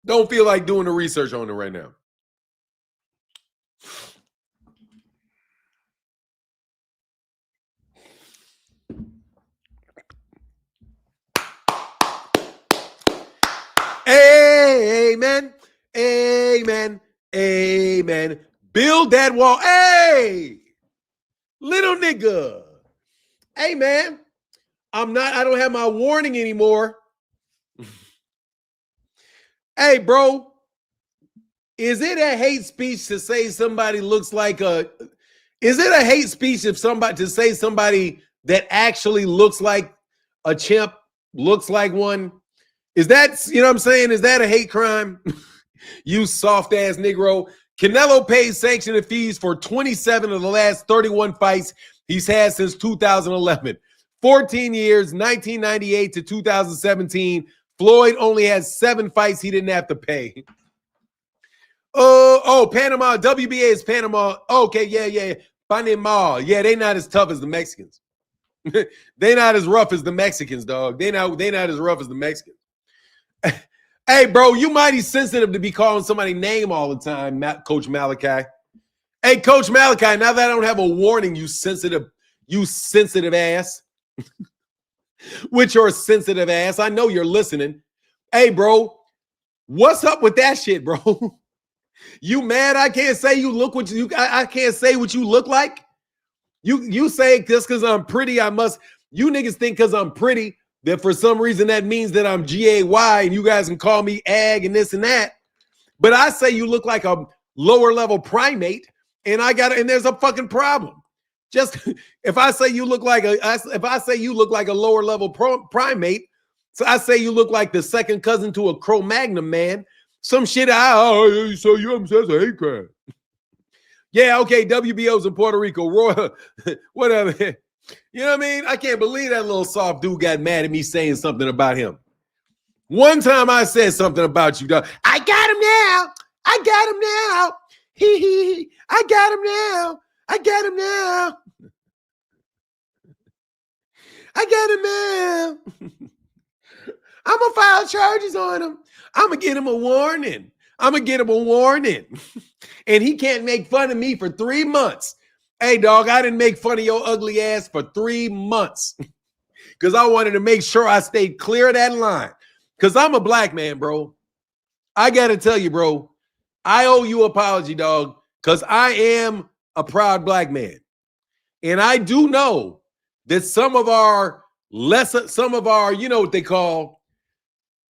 Don't feel like doing the research on it right now. Amen. Amen. Amen. Build that wall. Hey, little nigga. Hey, man. I don't have my warning anymore. Hey, bro. Is it a hate speech to say somebody looks like is it a hate speech to say somebody that actually looks like a chimp looks like one? Is that, you know what I'm saying? Is that a hate crime? You soft ass Negro. Canelo pays sanctioning fees for 27 of the last 31 fights he's had since 2011. 14 years, 1998 to 2017. Floyd only has 7 fights he didn't have to pay. Panama. WBA is Panama. Okay, yeah. Panama. Yeah, they not as tough as the Mexicans. They not as rough as the Mexicans, dog. They not as rough as the Mexicans. Hey, bro, you mighty sensitive to be calling somebody name all the time, Coach Malachi. Hey, Coach Malachi, now that I don't have a warning, you sensitive ass. With your sensitive ass. I know you're listening. Hey, bro, what's up with that shit, bro? You mad I can't say I can't say what you look like? You say just because I'm pretty, you niggas think because I'm pretty that for some reason that means that I'm GAY and you guys can call me ag and this and that. But I say you look like a lower level primate, and there's a fucking problem. Just if I say you look like a lower level primate, so I say you look like the second cousin to a Cro-Magnon man, some shit. So you that's a hate crime. Yeah, okay, WBO's in Puerto Rico, Roy, whatever. You know what I mean? I can't believe that little soft dude got mad at me saying something about him. One time I said something about you, dog. I got him now. I got him now. He. I got him now. I got him now. I got him now. I'm going to file charges on him. I'm going to get him a warning. And he can't make fun of me for 3 months. Hey, dog, I didn't make fun of your ugly ass for 3 months because I wanted to make sure I stayed clear of that line because I'm a black man, bro. I got to tell you, bro, I owe you an apology, dog, because I am a proud black man. And I do know that some of our, you know what they call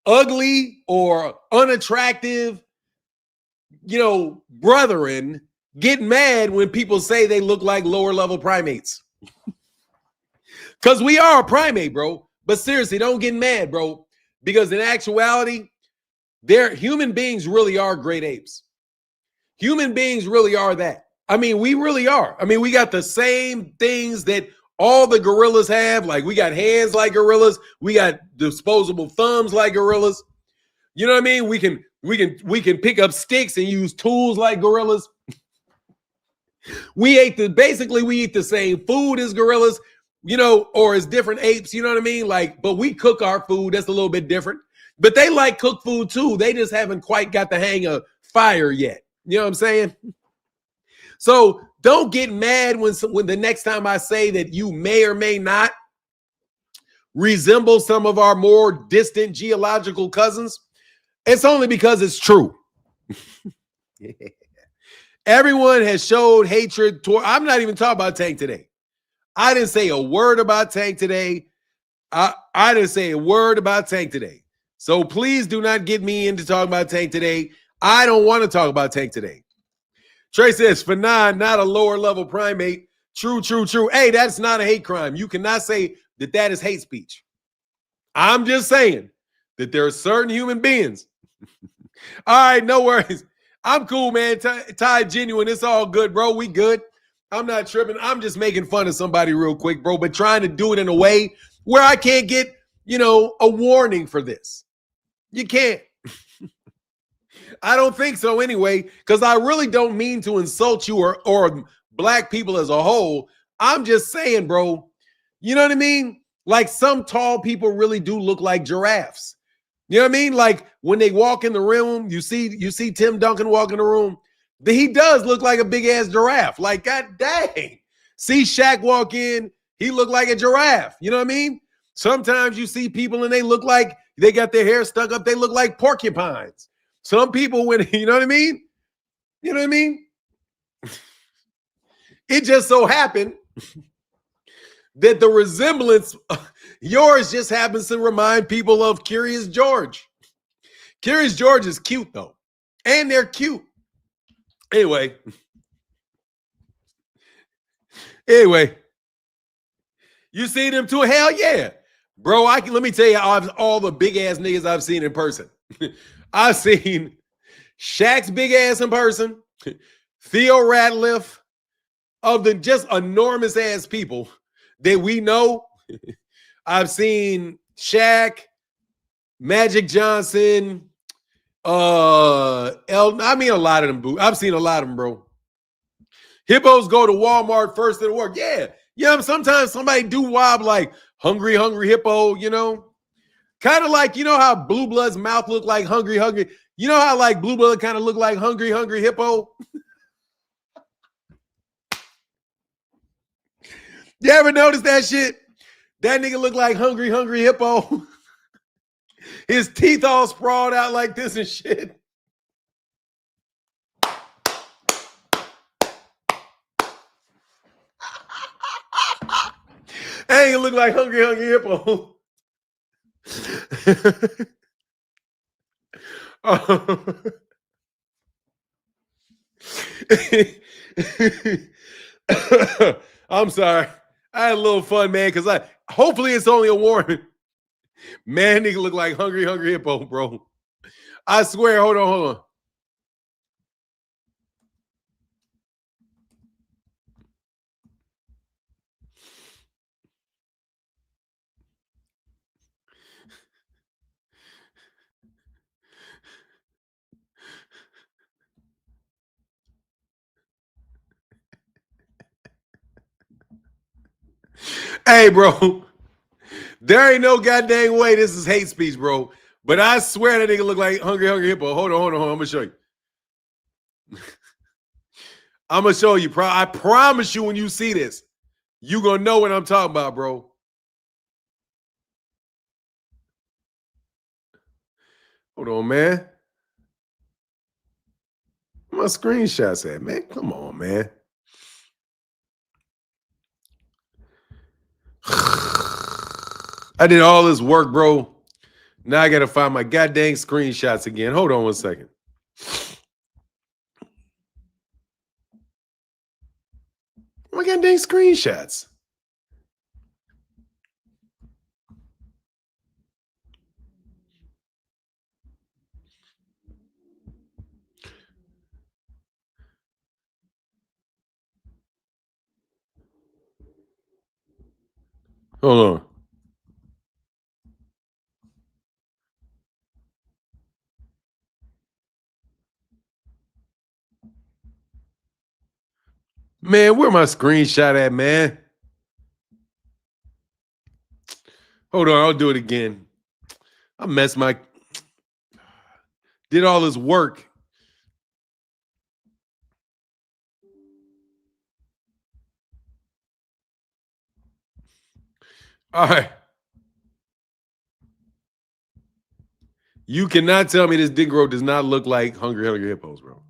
ugly or unattractive, you know, brethren get mad when people say they look like lower level primates. Because we are a primate, bro. But seriously, don't get mad, bro. Because in actuality, human beings really are great apes. Human beings really are that. I mean, we really are. I mean, we got the same things that all the gorillas have. Like, we got hands like gorillas. We got disposable thumbs like gorillas. You know what I mean? We can pick up sticks and use tools like gorillas. We eat the same food as gorillas, you know, or as different apes, you know what I mean? Like, but we cook our food. That's a little bit different. But they like cooked food too. They just haven't quite got the hang of fire yet. You know what I'm saying? So don't get mad when the next time I say that you may or may not resemble some of our more distant geological cousins. It's only because it's true. Everyone has showed hatred toward. I'm not even talking about Tank today. I didn't say a word about Tank today. I didn't say a word about Tank today. So please do not get me into talking about Tank today. I don't want to talk about Tank today. Trey says, Fanon, not a lower level primate. True. Hey, that's not a hate crime. You cannot say that is hate speech. I'm just saying that there are certain human beings. All right, no worries. I'm cool, man. Ty genuine. It's all good, bro. We good. I'm not tripping. I'm just making fun of somebody real quick, bro, but trying to do it in a way where I can't get, you know, a warning for this. You can't. I don't think so anyway, because I really don't mean to insult you or black people as a whole. I'm just saying, bro, you know what I mean? Like some tall people really do look like giraffes. You know what I mean? Like when they walk in the room, you see Tim Duncan walk in the room. He does look like a big ass giraffe. Like, god dang. See Shaq walk in, he looked like a giraffe. You know what I mean? Sometimes you see people and they look like they got their hair stuck up. They look like porcupines. Some people, when you know what I mean? You know what I mean? It just so happened that the resemblance, yours just happens to remind people of Curious George. Curious George is cute, though. And they're cute. Anyway. You see them too? Hell yeah. Bro, let me tell you all the big-ass niggas I've seen in person. I've seen Shaq's big ass in person, Theo Ratliff, of the just enormous ass people that we know. I've seen Shaq, Magic Johnson, I mean a lot of them, boo. I've seen a lot of them, bro. Hippos go to Walmart first in the work. Yeah. You know, sometimes somebody do wob like hungry hippo, you know? Kind of like, you know how Blue Blood's mouth look like hungry. You know how like Blue Blood kind of look like hungry hippo? You ever notice that shit? That nigga look like hungry hippo. His teeth all sprawled out like this and shit. That nigga look like hungry hippo. I'm sorry. I had a little fun, man, because hopefully it's only a warning. Man, nigga look like hungry hippo, bro. I swear, hold on. Hey, bro. There ain't no goddamn way this is hate speech, bro. But I swear that nigga look like hungry hippo. Hold on. I'm gonna show you. I'm gonna show you. I promise you, when you see this, you gonna know what I'm talking about, bro. Hold on, man. Where my screenshots at, man? Come on, man. I did all this work, bro. Now I gotta find my goddamn screenshots again. Hold on 1 second. My goddamn screenshots. Hold on. Man, where my screenshot at, man? Hold on, I'll do it again. I messed my... Did all this work. All right. You cannot tell me this Negro does not look like hungry hippos, bro.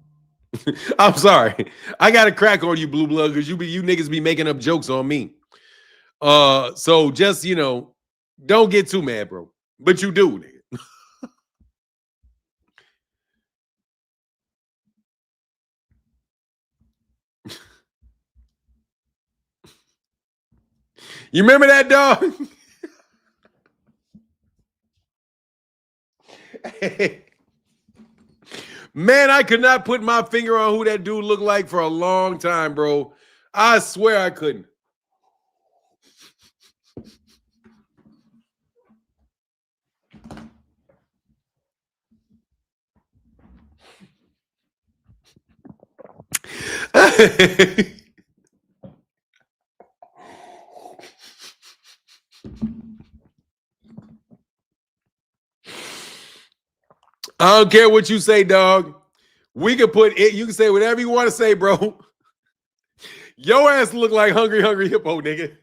I'm sorry. I got to crack on you, blue blood, because you niggas be making up jokes on me. So just, don't get too mad, bro. But you do, nigga. You remember that, dog? Man, I could not put my finger on who that dude looked like for a long time, bro. I swear I couldn't. I don't care what you say, dog. We can put it. You can say whatever you want to say, bro. Your ass look like hungry hippo, nigga.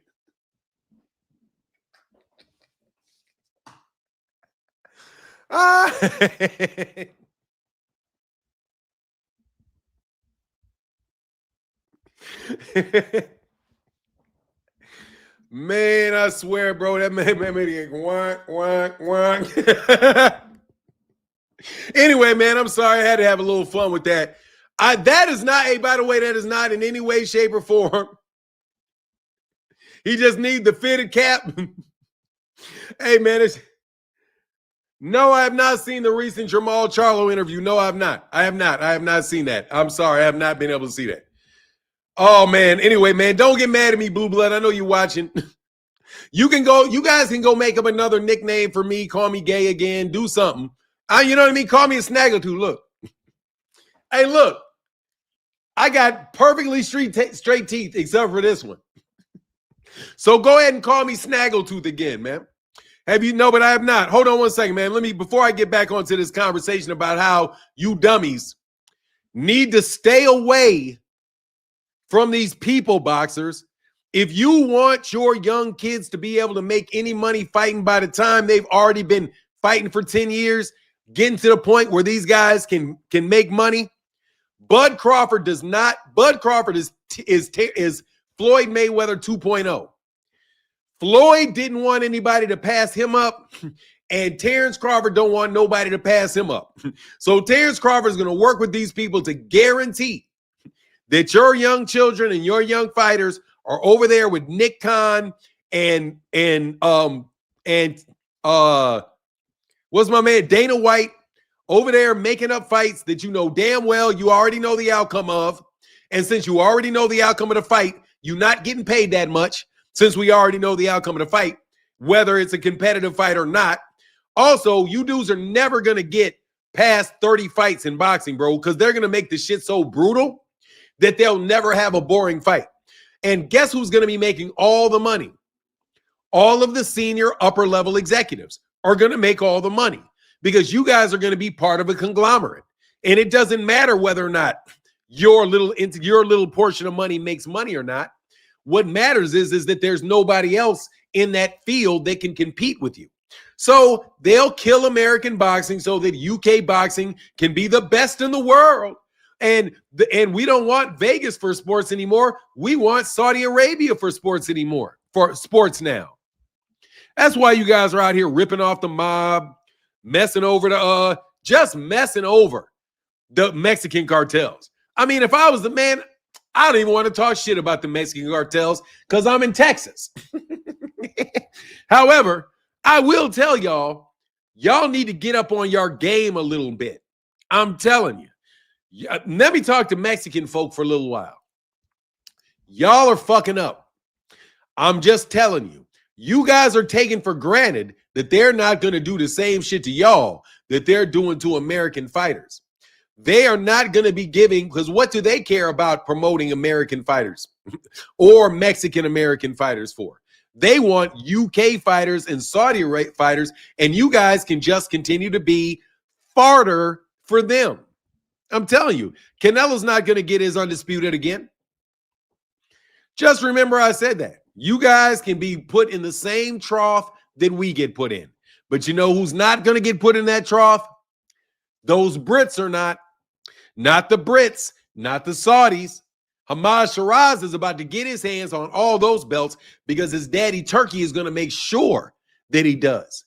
Man, I swear, bro, that made it wank. Anyway, man, I'm sorry. I had to have a little fun with that. That is not by the way, that is not in any way, shape, or form. He just needs the fitted cap. Hey, man, no, I have not seen the recent Jamal Charlo interview. No, I have not. I have not seen that. I'm sorry. I have not been able to see that. Oh, man. Anyway, man, don't get mad at me, Blue Blood. I know you're watching. You guys can go make up another nickname for me. Call me gay again. Do something. You know what I mean? Call me a snaggletooth. Look. Hey, look. I got perfectly straight teeth except for this one. So go ahead and call me Snaggletooth again, man. Have you? No, but I have not. Hold on 1 second, man. Before I get back onto this conversation about how you dummies need to stay away from these people boxers. If you want your young kids to be able to make any money fighting by the time they've already been fighting for 10 years, getting to the point where these guys can make money, Bud Crawford does not. Bud Crawford is Floyd Mayweather 2.0. Floyd didn't want anybody to pass him up, and Terence Crawford don't want nobody to pass him up. So Terence Crawford is going to work with these people to guarantee that your young children and your young fighters are over there with Nick Khan and what's my man Dana White over there making up fights that you know damn well you already know the outcome of. And since you already know the outcome of the fight, you're not getting paid that much since we already know the outcome of the fight, whether it's a competitive fight or not. Also, you dudes are never going to get past 30 fights in boxing, bro, because they're going to make the shit so brutal that they'll never have a boring fight. And guess who's going to be making all the money? All of the senior upper level executives are going to make all the money because you guys are going to be part of a conglomerate. And it doesn't matter whether or not your little portion of money makes money or not. What matters is that there's nobody else in that field that can compete with you. So they'll kill American boxing so that UK boxing can be the best in the world. And we don't want Vegas for sports anymore. We want Saudi Arabia for sports anymore, for sports now. That's why you guys are out here ripping off the mob, messing over the Mexican cartels. I mean, if I was the man, I don't even want to talk shit about the Mexican cartels because I'm in Texas. However, I will tell y'all need to get up on your game a little bit. I'm telling you. Let me talk to Mexican folk for a little while. Y'all are fucking up. I'm just telling you. You guys are taking for granted that they're not going to do the same shit to y'all that they're doing to American fighters. They are not going to be giving, because what do they care about promoting American fighters or Mexican American fighters for? They want UK fighters and Saudi fighters, and you guys can just continue to be farter for them. I'm telling you, Canelo's not going to get his undisputed again. Just remember I said that. You guys can be put in the same trough that we get put in. But you know who's not going to get put in that trough? Those Brits are not. Not the Brits, not the Saudis. Hamas Shiraz is about to get his hands on all those belts because his daddy Turkey is going to make sure that he does.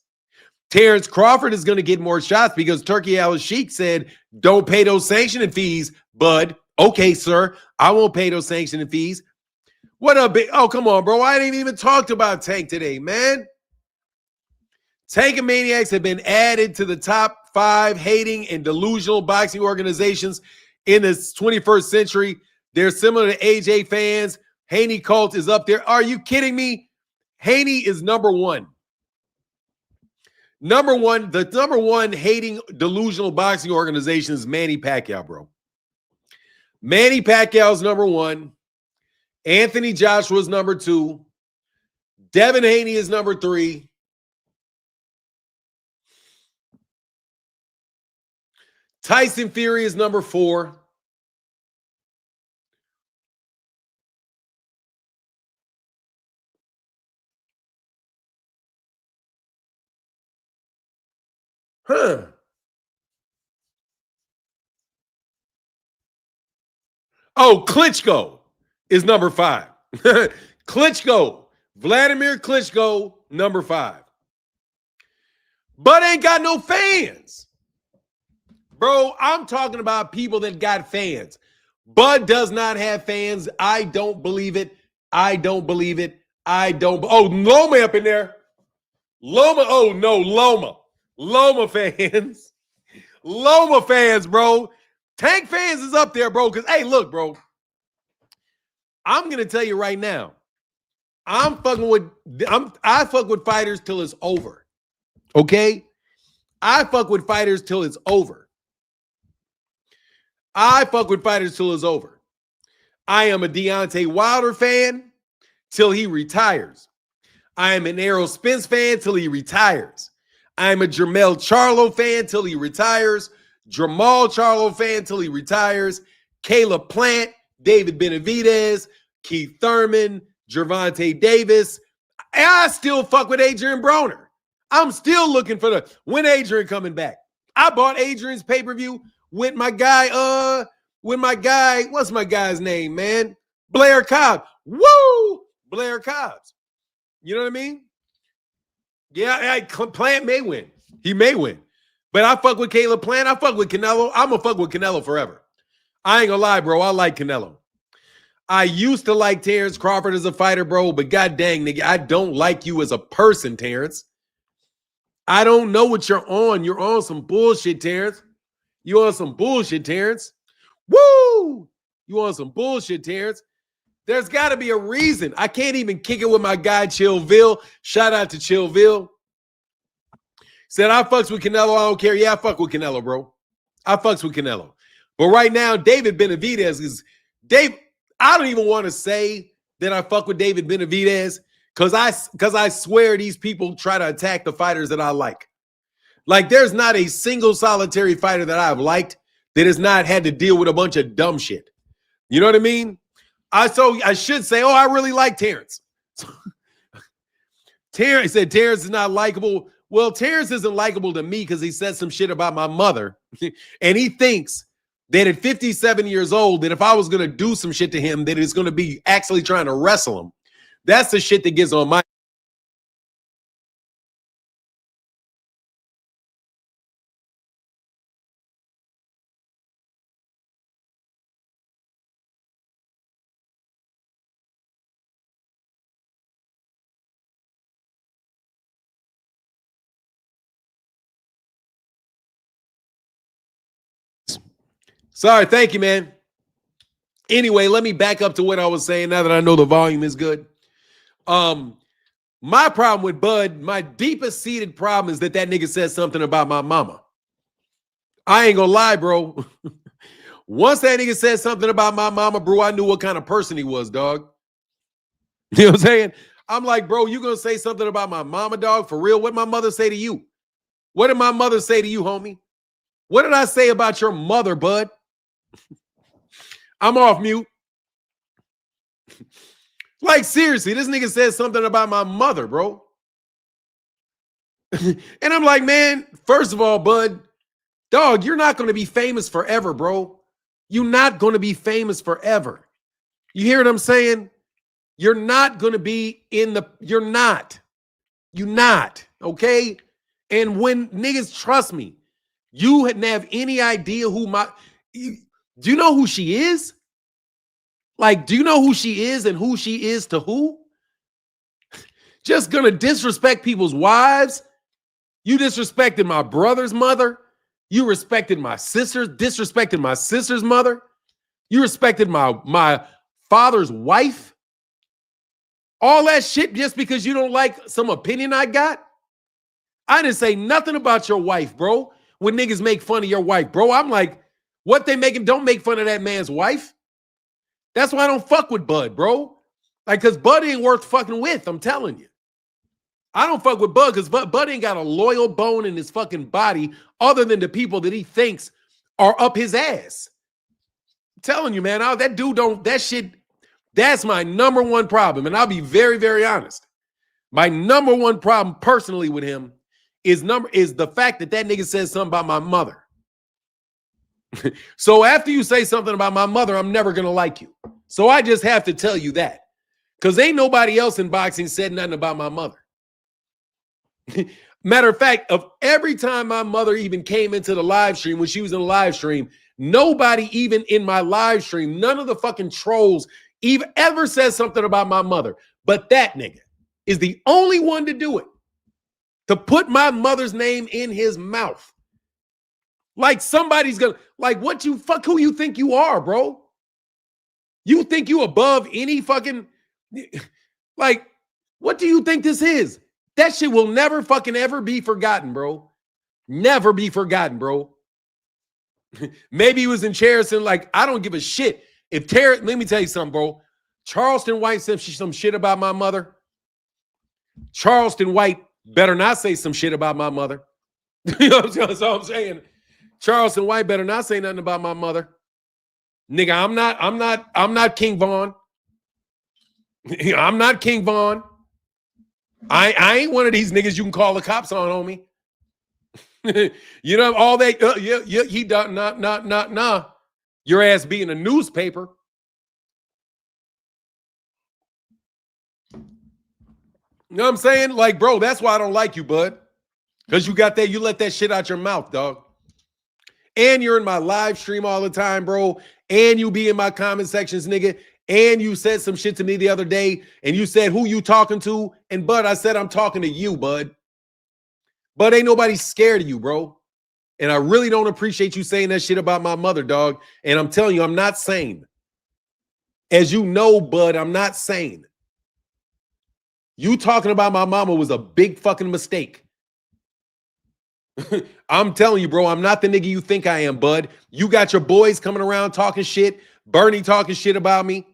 Terence Crawford is going to get more shots because Turkey Al-Sheikh said, don't pay those sanctioning fees, bud. Okay, sir, I won't pay those sanctioning fees. What a big, oh, come on, bro. I didn't even talk about Tank today, man. Tank and Maniacs have been added to the top 5 hating and delusional boxing organizations in the 21st century. They're similar to AJ fans. Haney cult is up there. Are you kidding me? Haney is number 1. The number one hating delusional boxing organization is Manny Pacquiao, bro. Manny Pacquiao's number 1. Anthony Joshua's number 2. Devin Haney is number 3. Tyson Fury is number 4. Oh, Klitschko is number 5. Klitschko, Vladimir Klitschko, number 5. But ain't got no fans. Bro, I'm talking about people that got fans. Bud does not have fans. I don't believe it. Oh, Loma up in there. Loma, oh no, Loma. Loma fans. Loma fans, bro. Tank fans is up there, bro. Because, hey, look, bro. I'm going to tell you right now. I fuck with fighters till it's over. Okay? I fuck with fighters till it's over. I am a Deontay Wilder fan till he retires. I am an Errol Spence fan till he retires. I'm a Jermell Charlo fan till he retires. Jamal Charlo fan till he retires. Caleb Plant, David Benavidez, Keith Thurman, Gervonta Davis. And I still fuck with Adrian Broner. I'm still looking for when Adrian coming back. I bought Adrian's pay-per-view with my guy, what's my guy's name, man? Blair Cobb. Woo! Blair Cobbs. You know what I mean? Yeah, Plant may win. He may win. But I fuck with Caleb Plant. I fuck with Canelo. I'm going to fuck with Canelo forever. I ain't going to lie, bro. I like Canelo. I used to like Terence Crawford as a fighter, bro. But god dang, nigga, I don't like you as a person, Terence. I don't know what you're on. You're on some bullshit, Terence. You on some bullshit, Terence. Woo! You on some bullshit, Terence. There's got to be a reason. I can't even kick it with my guy, Chillville. Shout out to Chillville. Said, I fucks with Canelo. I don't care. Yeah, I fuck with Canelo, bro. I fucks with Canelo. But right now, David Benavidez is Dave. I don't even want to say that I fuck with David Benavidez because I swear these people try to attack the fighters that I like. Like, there's not a single solitary fighter that I've liked that has not had to deal with a bunch of dumb shit. You know what I mean? I should say, oh, I really like Terence. Terence said Terence is not likable. Well, Terence isn't likable to me because he said some shit about my mother. And he thinks that at 57 years old, that if I was going to do some shit to him, that it's going to be actually trying to wrestle him. That's the shit that gets on my. Sorry, thank you, man. Anyway, let me back up to what I was saying now that I know the volume is good. My problem with Bud, my deepest seated problem is that nigga said something about my mama. I ain't gonna lie, bro. Once that nigga said something about my mama, bro, I knew what kind of person he was, dog. You know what I'm saying? I'm like, bro, you gonna say something about my mama, dog? For real? What did my mother say to you? What did my mother say to you, homie? What did I say about your mother, Bud? I'm off mute. Like, seriously, this nigga said something about my mother, bro. And I'm like, man, first of all, Bud, dog, you're not going to be famous forever, bro. You're not going to be famous forever. You hear what I'm saying? You're not going to be you're not, okay? And when niggas, trust me, you didn't have any idea do you know who she is? Like, do you know who she is and who she is to who? Just gonna disrespect people's wives? You disrespected my brother's mother? You respected my sister, disrespected my sister's mother? You respected my father's wife? All that shit just because you don't like some opinion I got? I didn't say nothing about your wife, bro. When niggas make fun of your wife, bro, I'm like, what they making? Don't make fun of that man's wife. That's why I don't fuck with Bud, bro. Like, because Bud ain't worth fucking with, I'm telling you. I don't fuck with Bud because Bud ain't got a loyal bone in his fucking body other than the people that he thinks are up his ass. I'm telling you, man, that dude that's my number one problem. And I'll be very, very honest. My number one problem personally with him is the fact that nigga says something about my mother. So after you say something about my mother, I'm never going to like you. So I just have to tell you that. Because ain't nobody else in boxing said nothing about my mother. Matter of fact, of every time my mother even came into the live stream, when she was in the live stream, nobody even in my live stream, none of the fucking trolls even ever says something about my mother. But that nigga is the only one to do it. To put my mother's name in his mouth. Like somebody's gonna, like, who you think you are, bro? You think you above any fucking, like, what do you think this is? That shit will never fucking ever be forgotten, bro. Never be forgotten, bro. Maybe he was in Cherison, like, I don't give a shit. If Terrence, let me tell you something, bro. Charleston White said some shit about my mother. Charleston White better not say some shit about my mother. You know what I'm saying? Charleston White better not say nothing about my mother. Nigga, I'm not King Vaughn. I'm not King Vaughn. I ain't one of these niggas you can call the cops on me. You know, all that, he done, nah. Your ass be in a newspaper. You know what I'm saying? Like, bro, that's why I don't like you, bud. Because you got that, you let that shit out your mouth, dog. And you're in my live stream all the time, bro. And you be in my comment sections, nigga. And you said some shit to me the other day. And you said, who you talking to? And Bud, I said, I'm talking to you, Bud. But ain't nobody scared of you, bro. And I really don't appreciate you saying that shit about my mother, dog. And I'm telling you, I'm not sane. As you know, Bud, I'm not sane. You talking about my mama was a big fucking mistake. I'm telling you, bro, I'm not the nigga you think I am, Bud. You got your boys coming around talking shit. Bernie talking shit about me.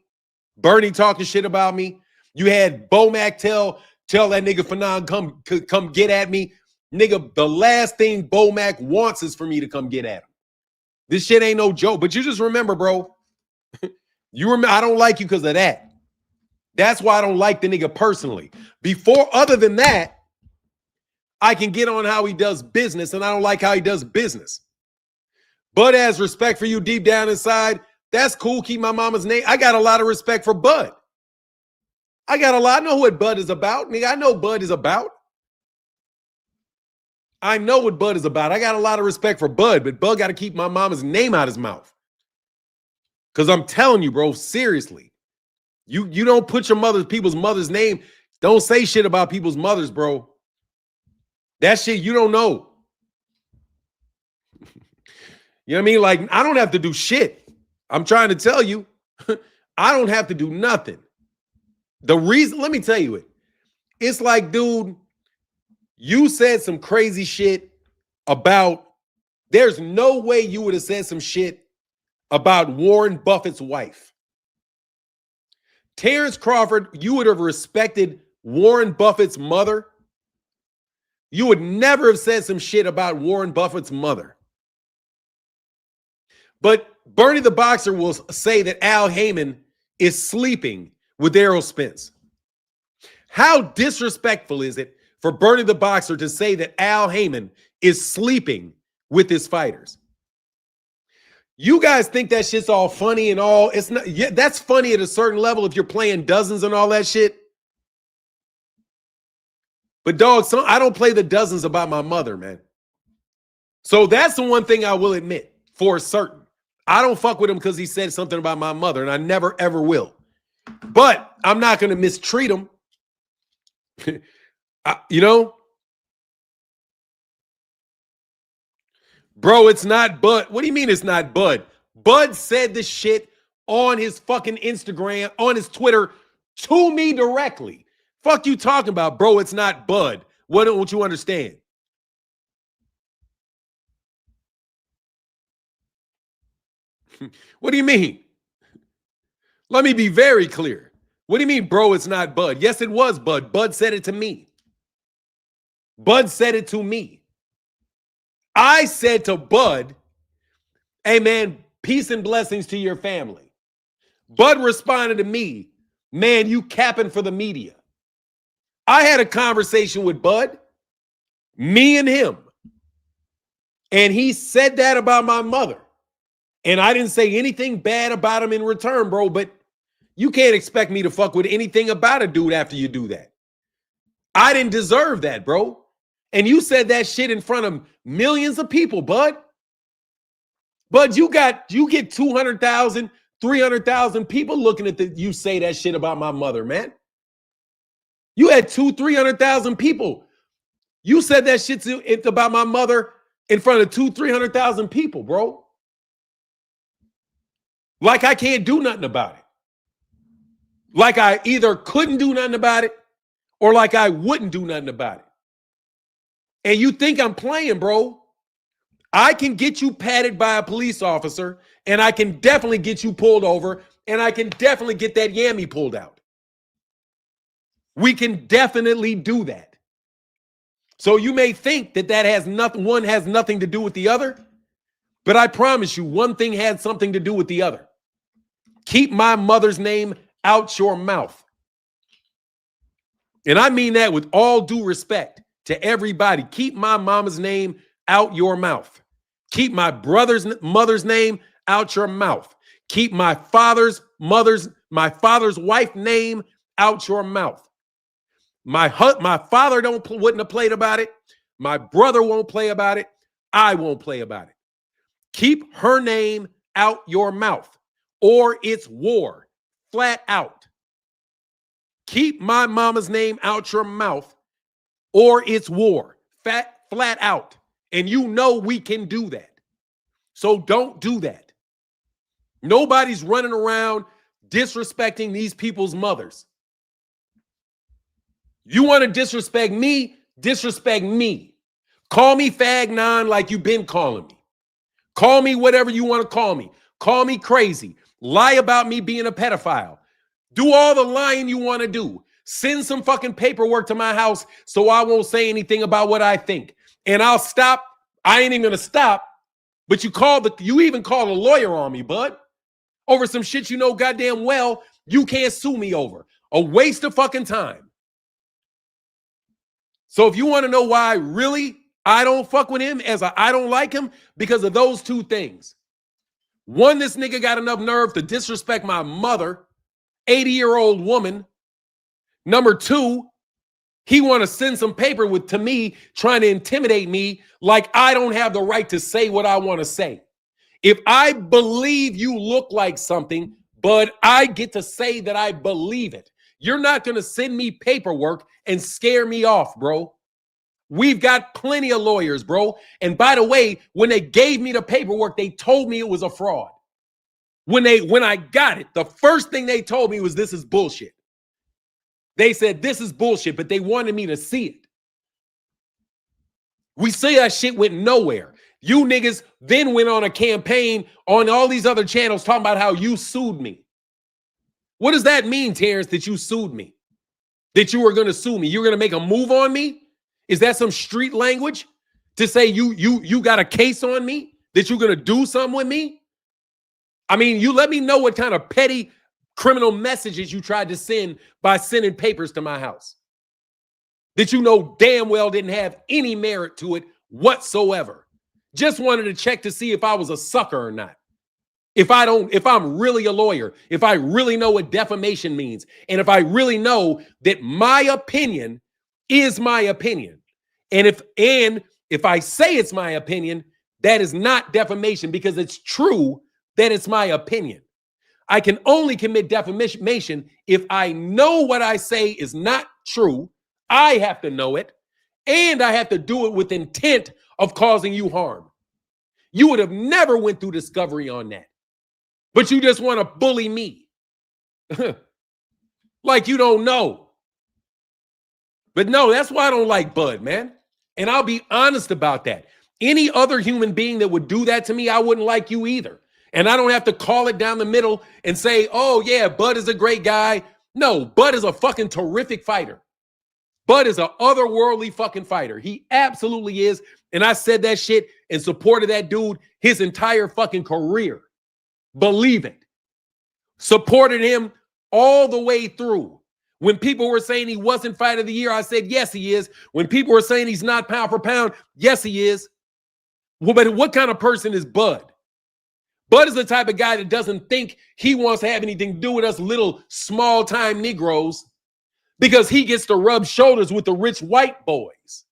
Bernie talking shit about me. You had Bomac tell that nigga Fanon come get at me. Nigga, the last thing Bomac wants is for me to come get at him. This shit ain't no joke. But you just remember, bro, I don't like you because of that. That's why I don't like the nigga personally. Other than that, I can get on how he does business, and I don't like how he does business. Bud has respect for you deep down inside. That's cool. Keep my mama's name. I got a lot of respect for Bud. I know what Bud is about. Nigga, I know Bud is about. I know what Bud is about. I got a lot of respect for Bud, but Bud got to keep my mama's name out his mouth. Because I'm telling you, bro, seriously. You don't put people's mother's name. Don't say shit about people's mothers, bro. That shit you don't know. You know what I mean? Like, I don't have to do shit. I'm trying to tell you, I don't have to do nothing. The reason, let me tell you it. It's like, dude, you said some crazy shit about, there's no way you would have said some shit about Warren Buffett's wife. Terence Crawford, you would have respected Warren Buffett's mother. You would never have said some shit about Warren Buffett's mother. But Bernie the Boxer will say that Al Heyman is sleeping with Errol Spence. How disrespectful is it for Bernie the Boxer to say that Al Heyman is sleeping with his fighters? You guys think that shit's all funny and all. It's not. Yeah, that's funny at a certain level if you're playing dozens and all that shit. But dog, I don't play the dozens about my mother, man. So that's the one thing I will admit for certain. I don't fuck with him because he said something about my mother, and I never, ever will. But I'm not going to mistreat him. You know? Bro, it's not Bud. What do you mean it's not Bud? Bud said this shit on his fucking Instagram, on his Twitter, to me directly. Fuck you talking about, bro? It's not Bud. What don't you understand? What do you mean? Let me be very clear. What do you mean, bro? It's not Bud. Yes, it was Bud. Bud said it to me. Bud said it to me. I said to Bud, hey, man, peace and blessings to your family. Bud responded to me, man, you capping for the media. I had a conversation with Bud, me and him, and he said that about my mother. And I didn't say anything bad about him in return, bro, but you can't expect me to fuck with anything about a dude after you do that. I didn't deserve that, bro. And you said that shit in front of millions of people, Bud. Bud, you get 200,000, 300,000 people looking at you say that shit about my mother, man. You had 200,000-300,000 people. You said that shit about my mother in front of 200,000-300,000 people, bro. Like I can't do nothing about it. Like I either couldn't do nothing about it or like I wouldn't do nothing about it. And you think I'm playing, bro. I can get you patted by a police officer and I can definitely get you pulled over and I can definitely get that yammy pulled out. We can definitely do that. So you may think that one has nothing to do with the other, but I promise you one thing had something to do with the other. Keep my mother's name out your mouth. And I mean that with all due respect to everybody. Keep my mama's name out your mouth. Keep my mother's name out your mouth. Keep my father's wife's name out your mouth. My father wouldn't have played about it. My brother won't play about it. I won't play about it. Keep her name out your mouth, or it's war. Flat out. Keep my mama's name out your mouth, or it's war. Flat out. And you know we can do that. So don't do that. Nobody's running around disrespecting these people's mothers. You want to disrespect me? Disrespect me. Call me fag-non like you've been calling me. Call me whatever you want to call me. Call me crazy. Lie about me being a pedophile. Do all the lying you want to do. Send some fucking paperwork to my house so I won't say anything about what I think. And I'll stop. I ain't even going to stop. But you even called a lawyer on me, bud. Over some shit you know goddamn well you can't sue me over. A waste of fucking time. So if you want to know why I don't fuck with him I don't like him, because of those two things. One, this nigga got enough nerve to disrespect my mother, 80-year-old woman. Number two, he want to send some paper to me trying to intimidate me like I don't have the right to say what I want to say. If I believe you look like something, but I get to say that I believe it. You're not going to send me paperwork and scare me off, bro. We've got plenty of lawyers, bro. And by the way, when they gave me the paperwork, they told me it was a fraud. When I got it, the first thing they told me was, this is bullshit. They said, this is bullshit, but they wanted me to see it. We see that shit went nowhere. You niggas then went on a campaign on all these other channels talking about how you sued me. What does that mean, Terence, that you sued me? That you were going to sue me? You're going to make a move on me? Is that some street language to say you got a case on me? That you're going to do something with me? I mean, you let me know what kind of petty criminal messages you tried to send by sending papers to my house that you know damn well didn't have any merit to it whatsoever. Just wanted to check to see if I was a sucker or not. If I'm really a lawyer, if I really know what defamation means, and if I really know that my opinion is my opinion. And if I say it's my opinion, that is not defamation, because it's true that it's my opinion. I can only commit defamation if I know what I say is not true. I have to know it, and I have to do it with intent of causing you harm. You would have never went through discovery on that, but you just want to bully me like you don't know. But no, that's why I don't like Bud, man. And I'll be honest about that. Any other human being that would do that to me, I wouldn't like you either. And I don't have to call it down the middle and say, oh, yeah, Bud is a great guy. No, Bud is a fucking terrific fighter. Bud is an otherworldly fucking fighter. He absolutely is. And I said that shit and supported that dude his entire fucking career. Believe it. Supported him all the way through. When people were saying he wasn't fight of the year, I said, yes, he is. When people were saying he's not pound for pound, yes, he is. Well, but what kind of person is Bud? Bud is the type of guy that doesn't think he wants to have anything to do with us little small-time Negroes, because he gets to rub shoulders with the rich white boys.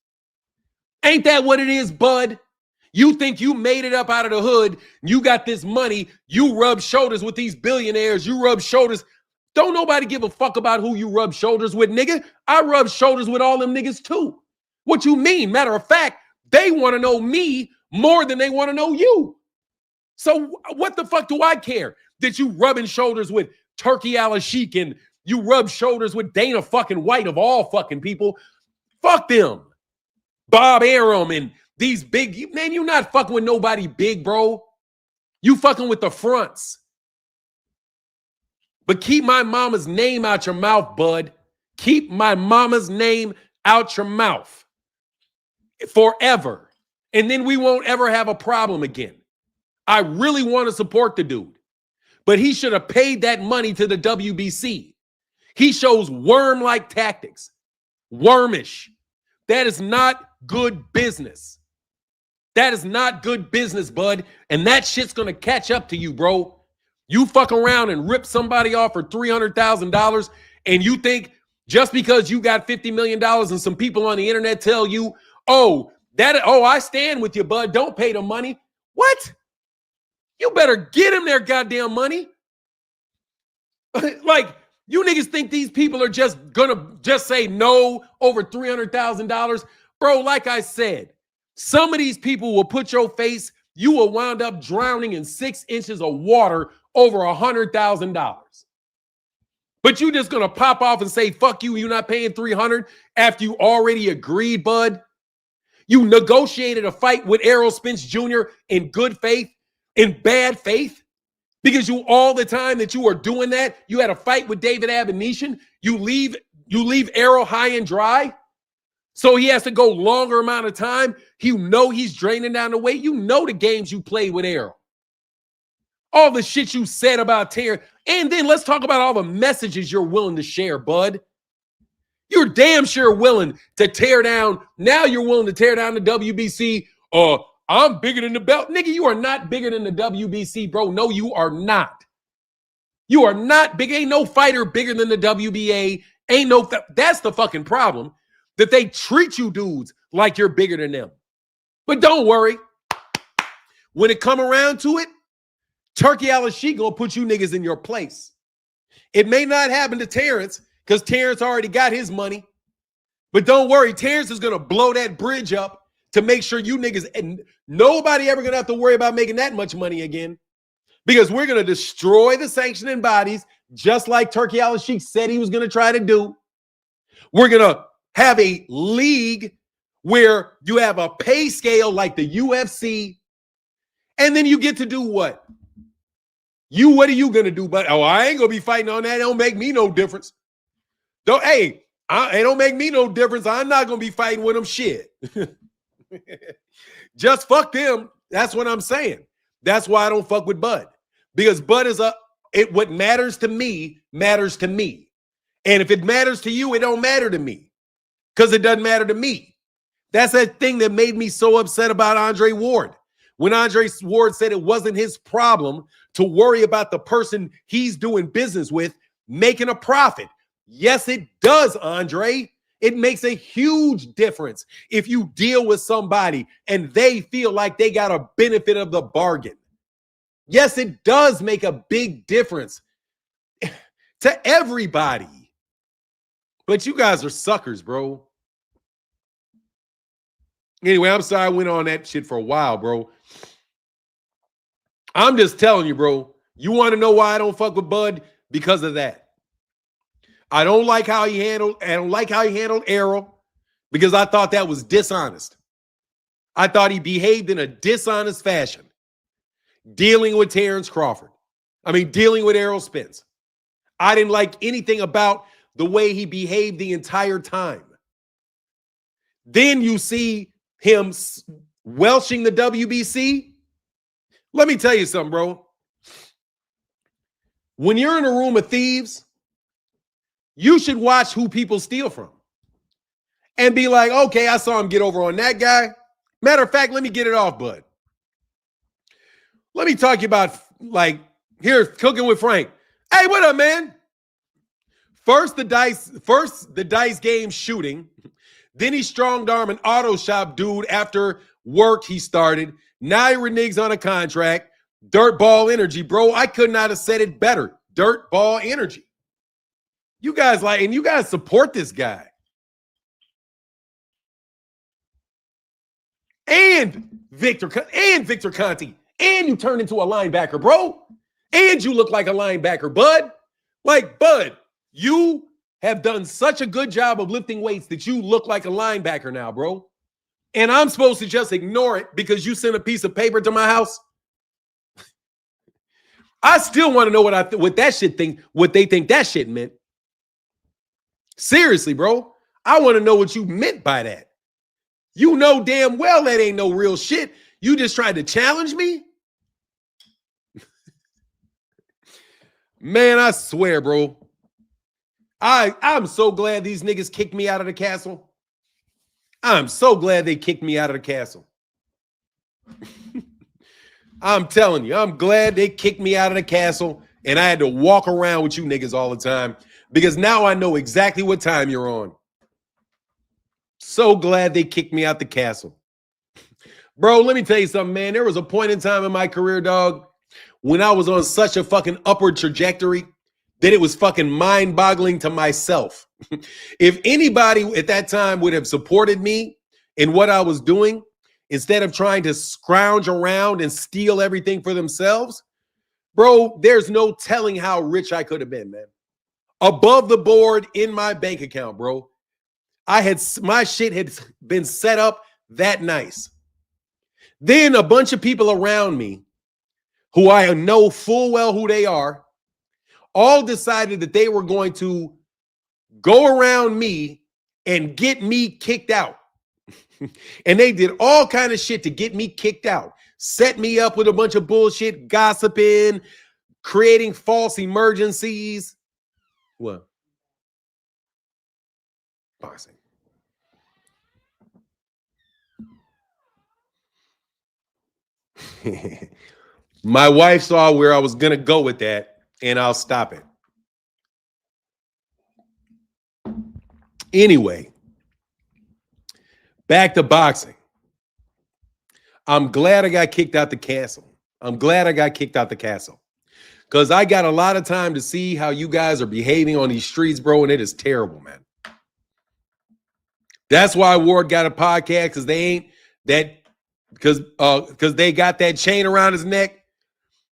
Ain't that what it is, Bud? You think you made it up out of the hood, you got this money, you rub shoulders with these billionaires, you rub shoulders. Don't nobody give a fuck about who you rub shoulders with, nigga. I rub shoulders with all them niggas too. What you mean? Matter of fact, they want to know me more than they want to know you. So what the fuck do I care that you rubbing shoulders with Turkey Al-Sheikh and you rub shoulders with Dana fucking White of all fucking people? Fuck them. Bob Arum and these big, man, you not fucking with nobody big, bro. You fucking with the fronts. But keep my mama's name out your mouth, Bud. Keep my mama's name out your mouth forever. And then we won't ever have a problem again. I really want to support the dude, but he should have paid that money to the WBC. He shows worm-like tactics, wormish. That is not good business. That is not good business, Bud. And that shit's going to catch up to you, bro. You fuck around and rip somebody off for $300,000 and you think just because you got $50 million and some people on the internet tell you, oh, I stand with you, bud. Don't pay the money. What? You better get him their goddamn money. Like, you niggas think these people are just gonna just say no over $300,000? Bro, like I said, some of these people will put your face, you will wind up drowning in 6 inches of water over $100,000. But you just gonna pop off and say, fuck you, you're not paying $300 after you already agreed, bud? You negotiated a fight with Errol Spence Jr. in good faith, in bad faith, because you all the time that you are doing that, you had a fight with David Abination. You leave Errol high and dry, so he has to go longer amount of time. You know he's draining down the weight. You know the games you played with Errol. All the shit you said about Terence. And then let's talk about all the messages you're willing to share, bud. You're damn sure willing to tear down. Now you're willing to tear down the WBC. I'm bigger than the belt. Nigga, you are not bigger than the WBC, bro. No, you are not. You are not big. Ain't no fighter bigger than the WBA. That's the fucking problem. That they treat you dudes like you're bigger than them. But don't worry. When it come around to it, Turkey Al-Sheikh gonna put you niggas in your place. It may not happen to Terence because Terence already got his money. But don't worry, Terence is gonna blow that bridge up to make sure you niggas, and nobody ever gonna have to worry about making that much money again, because we're gonna destroy the sanctioning bodies just like Turkey Al-Sheikh said he was gonna try to do. We're gonna have a league where you have a pay scale like the UFC, and then you get to do what? What are you gonna do? But I ain't gonna be fighting on that. It don't make me no difference. It don't make me no difference. I'm not gonna be fighting with them. Shit. Just fuck them. That's what I'm saying. That's why I don't fuck with Bud. Because Bud is what matters to me matters to me. And if it matters to you, it don't matter to me. Because it doesn't matter to me. That's that thing that made me so upset about Andre Ward. When Andre Ward said it wasn't his problem to worry about the person he's doing business with making a profit. Yes, it does, Andre. It makes a huge difference if you deal with somebody and they feel like they got a benefit of the bargain. Yes, it does make a big difference to everybody. But you guys are suckers, bro. Anyway, I'm sorry I went on that shit for a while, bro. I'm just telling you, bro. You want to know why I don't fuck with Bud? Because of that. I don't like how he handled Errol, because I thought that was dishonest. I thought he behaved in a dishonest fashion dealing with Terence Crawford. Dealing with Errol Spence. I didn't like anything about the way he behaved the entire time. Then you see him welching the WBC. Let me tell you something, bro. When you're in a room of thieves, you should watch who people steal from and be like, okay, I saw him get over on that guy. Matter of fact, let me get it off, Bud. Let me talk to you about, here's Cooking with Frank. Hey, what up, man? First the dice game shooting. Then he stronged arm an auto shop dude after work he started. Now he reneges on a contract. Dirt ball energy, bro. I could not have said it better. Dirt ball energy. You guys you guys support this guy. And Victor Conti. And you turned into a linebacker, bro. And you look like a linebacker, Bud. Bud, you have done such a good job of lifting weights that you look like a linebacker now, bro. And I'm supposed to just ignore it because you sent a piece of paper to my house? I still want to know what they think that shit meant. Seriously, bro. I want to know what you meant by that. You know damn well that ain't no real shit. You just tried to challenge me? Man, I swear, bro. I'm so glad these niggas kicked me out of the castle. I'm so glad they kicked me out of the castle. I'm telling you, I'm glad they kicked me out of the castle and I had to walk around with you niggas all the time because now I know exactly what time you're on. So glad they kicked me out the castle. Bro, let me tell you something, man. There was a point in time in my career, dog, when I was on such a fucking upward trajectory that it was fucking mind-boggling to myself. If anybody at that time would have supported me in what I was doing, instead of trying to scrounge around and steal everything for themselves, bro, there's no telling how rich I could have been, man. Above the board in my bank account, bro. My shit had been set up that nice. Then a bunch of people around me who I know full well who they are, all decided that they were going to go around me and get me kicked out. And they did all kind of shit to get me kicked out. Set me up with a bunch of bullshit, gossiping, creating false emergencies. What? Boxing. My wife saw where I was going to go with that, and I'll stop it. Anyway, back to boxing. I'm glad I got kicked out the castle. Because I got a lot of time to see how you guys are behaving on these streets, bro, and it is terrible, man. That's why Ward got a podcast, because they ain't that, because they got that chain around his neck.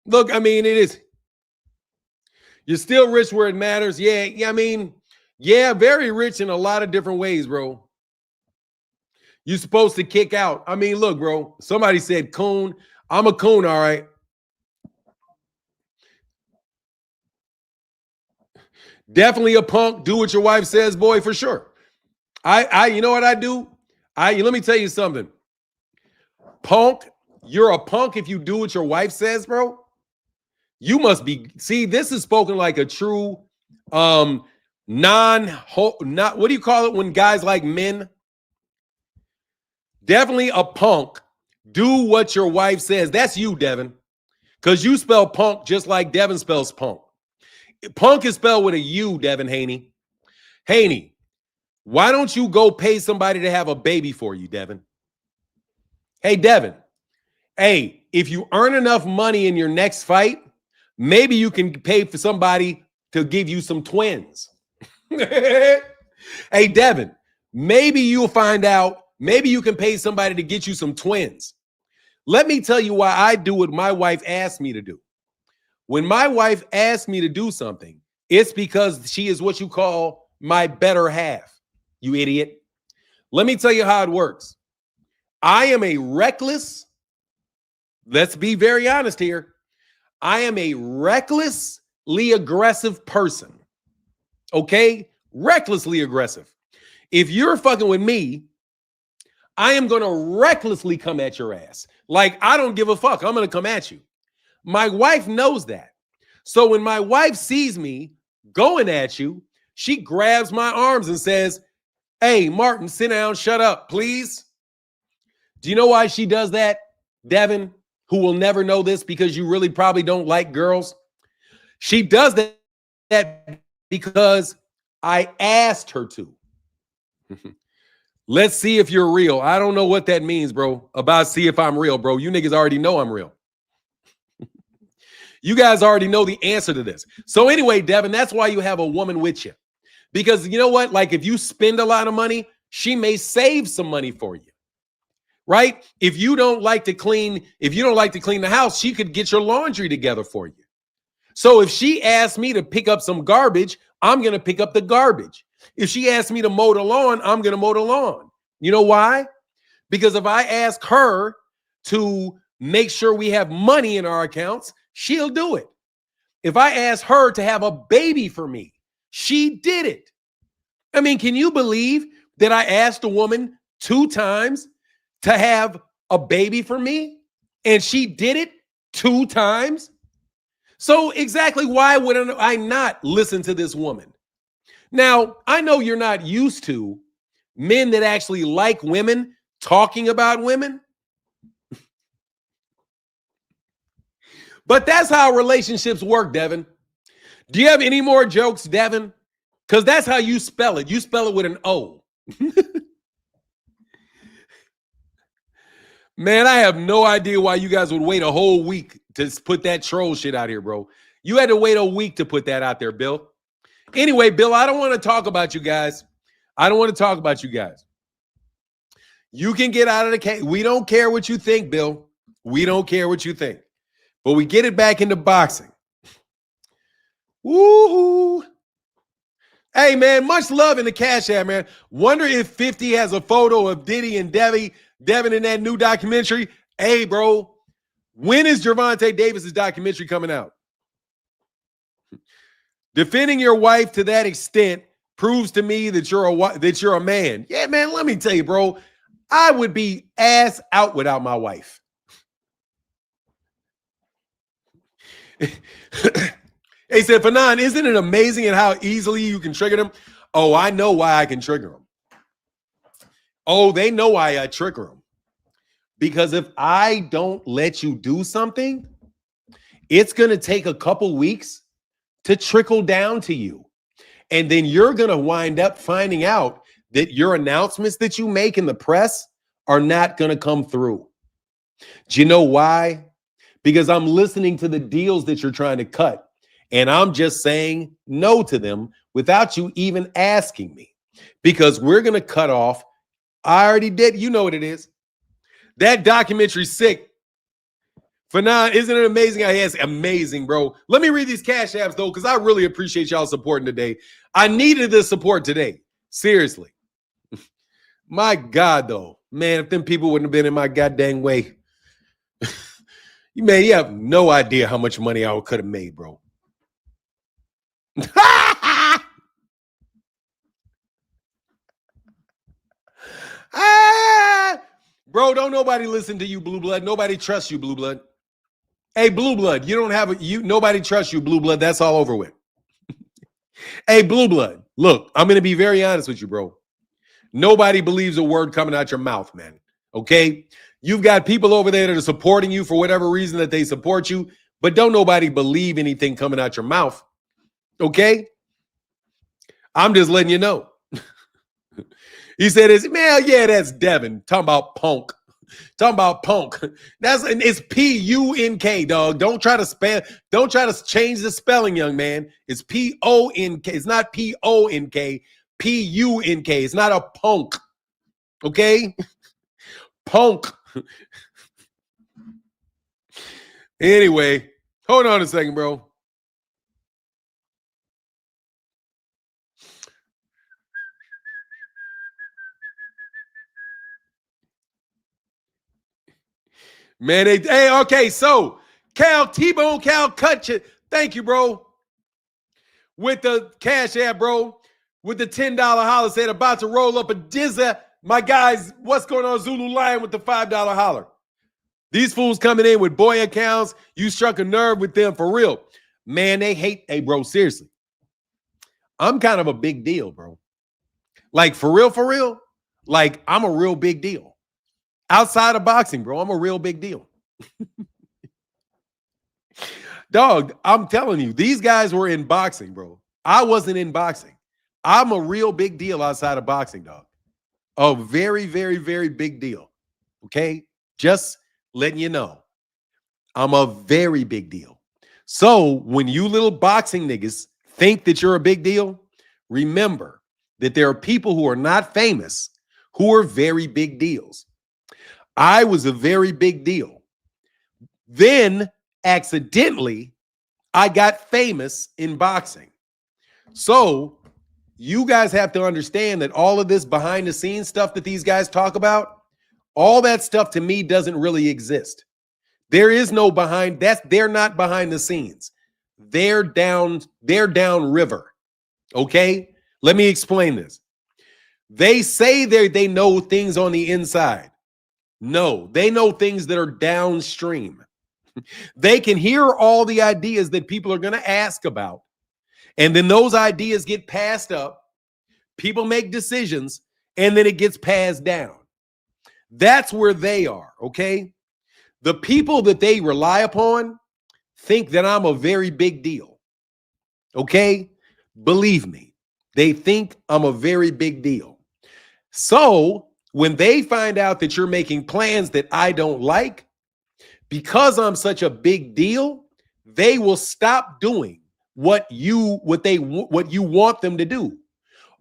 Look, I mean, it is. You're still rich where it matters. Yeah, I mean, yeah, very rich in a lot of different ways, bro. You're supposed to kick out. I mean, look, bro, somebody said coon. I'm a coon, all right. Definitely a punk. Do what your wife says, boy, for sure. You know what I do? Let me tell you something. Punk, you're a punk if you do what your wife says, bro. You must be, see, this is spoken like a true what do you call it when guys like men? Definitely a punk. Do what your wife says. That's you, Devin. Because you spell punk just like Devin spells punk. Punk is spelled with a U, Devin Haney. Haney, why don't you go pay somebody to have a baby for you, Devin? Hey, Devin. Hey, if you earn enough money in your next fight, maybe you can pay for somebody to give you some twins. Hey, Devin, maybe you'll find out. Maybe you can pay somebody to get you some twins. Let me tell you why I do what my wife asked me to do. When my wife asks me to do something, it's because she is what you call my better half, you idiot. Let me tell you how it works. I am a reckless, let's be very honest here. I am a recklessly aggressive person. Okay? Recklessly aggressive. If you're fucking with me, I am going to recklessly come at your ass. Like, I don't give a fuck. I'm going to come at you. My wife knows that. So when my wife sees me going at you, she grabs my arms and says, hey, Martin, sit down, shut up, please. Do you know why she does that, Devin, who will never know this because you really probably don't like girls? She does that because I asked her to. Let's see if you're real. I don't know what that means, bro. About see if I'm real, bro. You niggas already know I'm real. You guys already know the answer to this. So anyway, Devin, that's why you have a woman with you. Because you know what? Like if you spend a lot of money, she may save some money for you. Right? If you don't like to clean the house, she could get your laundry together for you. So if she asks me to pick up some garbage, I'm going to pick up the garbage. If she asks me to mow the lawn, I'm going to mow the lawn. You know why? Because if I ask her to make sure we have money in our accounts, she'll do it. If I ask her to have a baby for me, she did it. I mean, can you believe that I asked a woman 2 times to have a baby for me and she did it 2 times? So exactly why would I not listen to this woman? Now, I know you're not used to men that actually like women talking about women. But that's how relationships work, Devin. Do you have any more jokes, Devin? Because that's how you spell it. You spell it with an O. Man, I have no idea why you guys would wait a whole week to put that troll shit out here, bro. You had to wait a week to put that out there, Bill. Anyway, Bill, I don't want to talk about you guys. I don't want to talk about you guys. You can get out of the case. We don't care what you think, Bill. We don't care what you think. But we get it back into boxing. Woo-hoo. Hey, man, much love in the Cash App, man. Wonder if 50 has a photo of Diddy and Devin in that new documentary. Hey, bro, when is Gervonta Davis's documentary coming out? Defending your wife to that extent proves to me that you're a man. Yeah, man, let me tell you, bro, I would be ass out without my wife. He said, Fanon, isn't it amazing at how easily you can trigger them? Oh, I know why I can trigger them. Oh, they know why I trigger them. Because if I don't let you do something, it's going to take a couple weeks to trickle down to you. And then you're going to wind up finding out that your announcements that you make in the press are not going to come through. Do you know why? Because I'm listening to the deals that you're trying to cut. And I'm just saying no to them without you even asking me. Because we're going to cut off. I already did. You know what it is. That documentary's sick. Fanon, isn't it amazing? Yes, amazing, bro. Let me read these Cash Apps, though, because I really appreciate y'all supporting today. I needed this support today. Seriously. My God, though. Man, if them people wouldn't have been in my goddamn way. Man, you have no idea how much money I could have made, bro. Bro, don't nobody listen to you, Blue Blood. Nobody trusts you, Blue Blood. Hey, Blue Blood, you don't have nobody trusts you, Blue Blood. That's all over with. Hey, Blue Blood, look, I'm going to be very honest with you, bro. Nobody believes a word coming out your mouth, man. Okay? You've got people over there that are supporting you for whatever reason that they support you, but don't nobody believe anything coming out your mouth. Okay? I'm just letting you know. He said, man, yeah, that's Devin. Talking about punk. Talking about punk. It's P-U-N-K, dog. Don't try to change the spelling, young man. It's P-O-N-K. It's not P-O-N-K. P-U-N-K. It's not a punk. Okay? Punk. Anyway, hold on a second, bro. Man, okay, so T-Bone Cal cut you. Thank you, bro. With the Cash App, bro. With the $10 holler, said about to roll up a dizza. My guys, what's going on, Zulu Lion with the $5 holler? These fools coming in with boy accounts. You struck a nerve with them for real. Man, they hate, hey, bro, seriously. I'm kind of a big deal, bro. Like, for real. Like, I'm a real big deal. Outside of boxing, bro, I'm a real big deal. Dog, I'm telling you, these guys were in boxing, bro. I wasn't in boxing. I'm a real big deal outside of boxing, dog. A very, very, very big deal. Okay? Just letting you know. I'm a very big deal. So when you little boxing niggas think that you're a big deal, remember that there are people who are not famous who are very big deals. I was a very big deal. Then, accidentally, I got famous in boxing. So, you guys have to understand that all of this behind the scenes stuff that these guys talk about, all that stuff to me doesn't really exist. There is no they're not behind the scenes. They're down river. Okay? Let me explain this. They say they know things on the inside. No, they know things that are downstream. They can hear all the ideas that people are going to ask about. And then those ideas get passed up. People make decisions, and then it gets passed down. That's where they are, okay? The people that they rely upon think that I'm a very big deal, okay? Believe me, they think I'm a very big deal. So when they find out that you're making plans that I don't like, because I'm such a big deal, they will stop doing what you want them to do,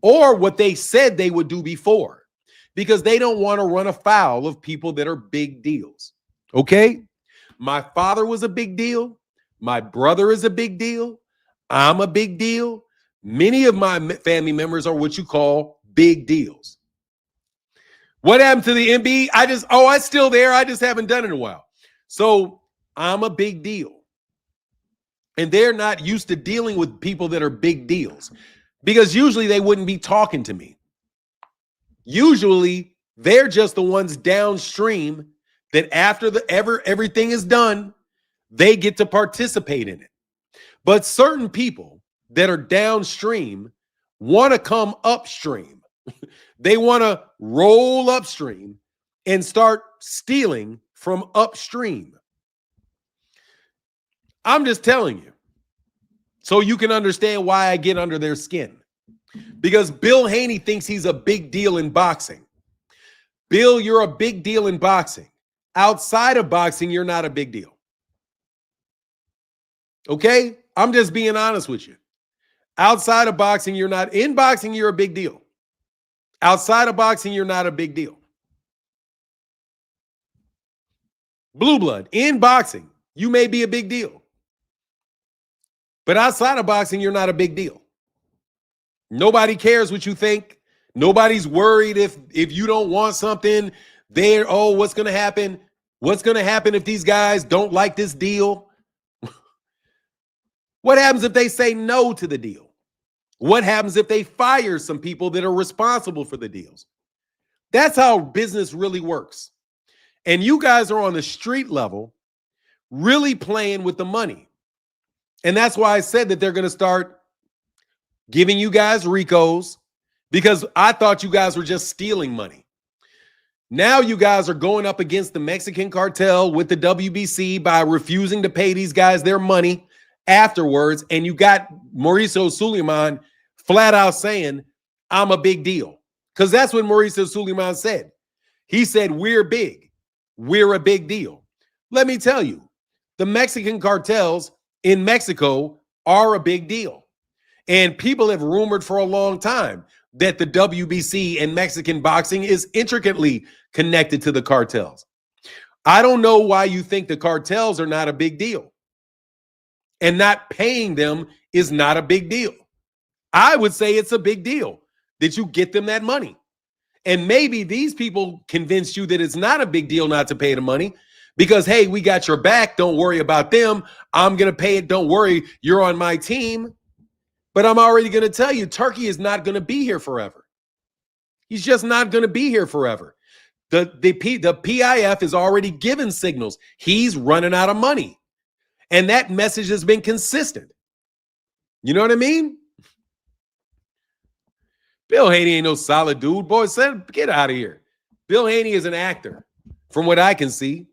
or what they said they would do before, because they don't want to run afoul of people that are big deals. Okay? My father was a big deal. My brother is a big deal. I'm a big deal. Many of my family members are what you call big deals. What happened to the MB? I'm still there. I just haven't done it in a while. So I'm a big deal. And they're not used to dealing with people that are big deals, because usually they wouldn't be talking to me. Usually they're just the ones downstream that after everything is done, they get to participate in it. But certain people that are downstream want to come upstream. They want to roll upstream and start stealing from upstream. I'm just telling you, so you can understand why I get under their skin. Because Bill Haney thinks he's a big deal in boxing. Bill, you're a big deal in boxing. Outside of boxing, you're not a big deal. Okay? I'm just being honest with you. Outside of boxing, you're not. In boxing, you're a big deal. Outside of boxing, you're not a big deal. Blue blood, in boxing, you may be a big deal. But outside of boxing, you're not a big deal. Nobody cares what you think. Nobody's worried if you don't want something. What's going to happen? What's going to happen if these guys don't like this deal? What happens if they say no to the deal? What happens if they fire some people that are responsible for the deals? That's how business really works. And you guys are on the street level really playing with the money. And that's why I said that they're going to start giving you guys RICOs, because I thought you guys were just stealing money. Now you guys are going up against the Mexican cartel with the WBC by refusing to pay these guys their money afterwards. And you got Mauricio Suleiman flat out saying, I'm a big deal. Because that's what Mauricio Suleiman said. He said, we're big. We're a big deal. Let me tell you, the Mexican cartels in Mexico are a big deal. And people have rumored for a long time that the WBC and Mexican boxing is intricately connected to the cartels. I don't know why you think the cartels are not a big deal. And not paying them is not a big deal. I would say it's a big deal that you get them that money. And maybe these people convinced you that it's not a big deal not to pay the money because, hey, we got your back. Don't worry about them. I'm going to pay it. Don't worry. You're on my team. But I'm already going to tell you, Turkey is not going to be here forever. He's just not going to be here forever. The PIF is already given signals. He's running out of money. And that message has been consistent. You know what I mean? Bill Haney ain't no solid dude. Boy, get out of here. Bill Haney is an actor, from what I can see.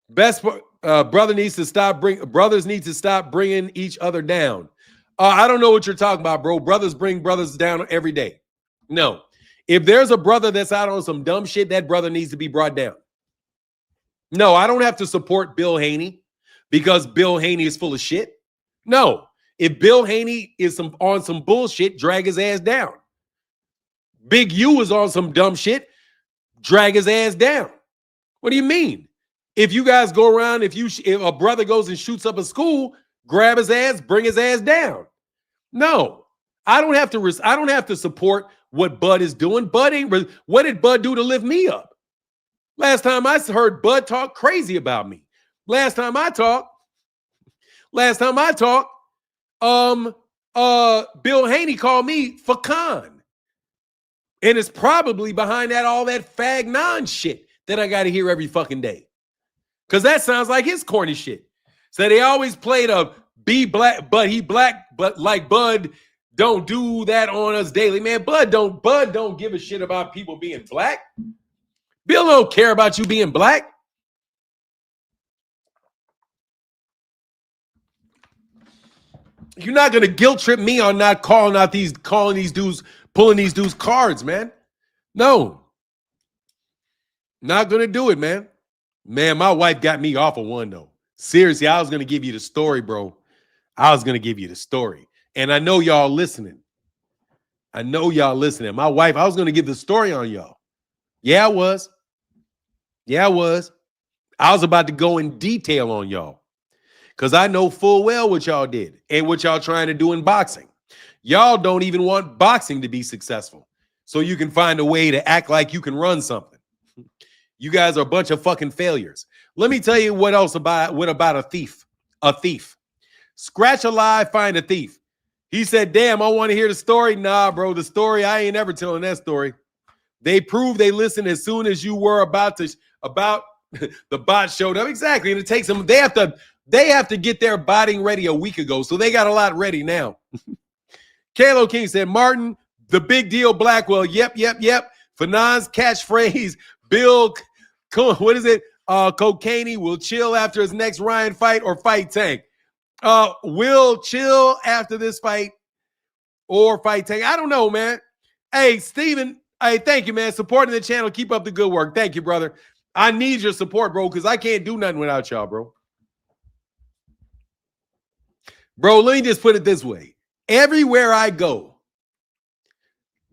Brothers need to stop bringing each other down. I don't know what you're talking about, bro. Brothers bring brothers down every day. No. If there's a brother that's out on some dumb shit, that brother needs to be brought down. No, I don't have to support Bill Haney because Bill Haney is full of shit. No. If Bill Haney is on some bullshit, drag his ass down. Big U is on some dumb shit, drag his ass down. What do you mean? If you guys go around, if a brother goes and shoots up a school, grab his ass, bring his ass down. No, I don't have to support what Bud is doing. What did Bud do to lift me up? Last time I heard Bud talk crazy about me. Last time I talked, Bill Haney called me Fakan. And it's probably behind that all that fag-non shit that I got to hear every fucking day. Because that sounds like his corny shit. So they always played a be black, but he black, but like Bud don't do that on us daily. Man, Bud don't give a shit about people being black. Bill don't care about you being black. You're not gonna guilt trip me on not calling these dudes, pulling these dudes cards, man. No. Not going to do it, man. Man, my wife got me off of one, though. Seriously, I was going to give you the story, bro. I was going to give you the story. And I know y'all listening. I know y'all listening. My wife, I was going to give the story on y'all. Yeah, I was. Yeah, I was. I was about to go in detail on y'all because I know full well what y'all did and what y'all trying to do in boxing. Y'all don't even want boxing to be successful so you can find a way to act like you can run something. You guys are a bunch of fucking failures. Let me tell you what else about a thief. A thief. Scratch alive, find a thief. He said, damn, I want to hear the story. Nah, bro, the story, I ain't ever telling that story. They proved they listened as soon as you were about the bot showed up. Exactly. And it takes them, they have to get their botting ready a week ago. So they got a lot ready now. Kalo King said, Martin, the big deal Blackwell. Yep. Fanon's catchphrase, Bill, what is it? Cocaine will chill after his next Ryan fight or fight Tank. Will chill after this fight or fight Tank. I don't know, man. Hey, Steven, hey, thank you, man. Supporting the channel. Keep up the good work. Thank you, brother. I need your support, bro, because I can't do nothing without y'all, bro. Bro, let me just put it this way. Everywhere I go,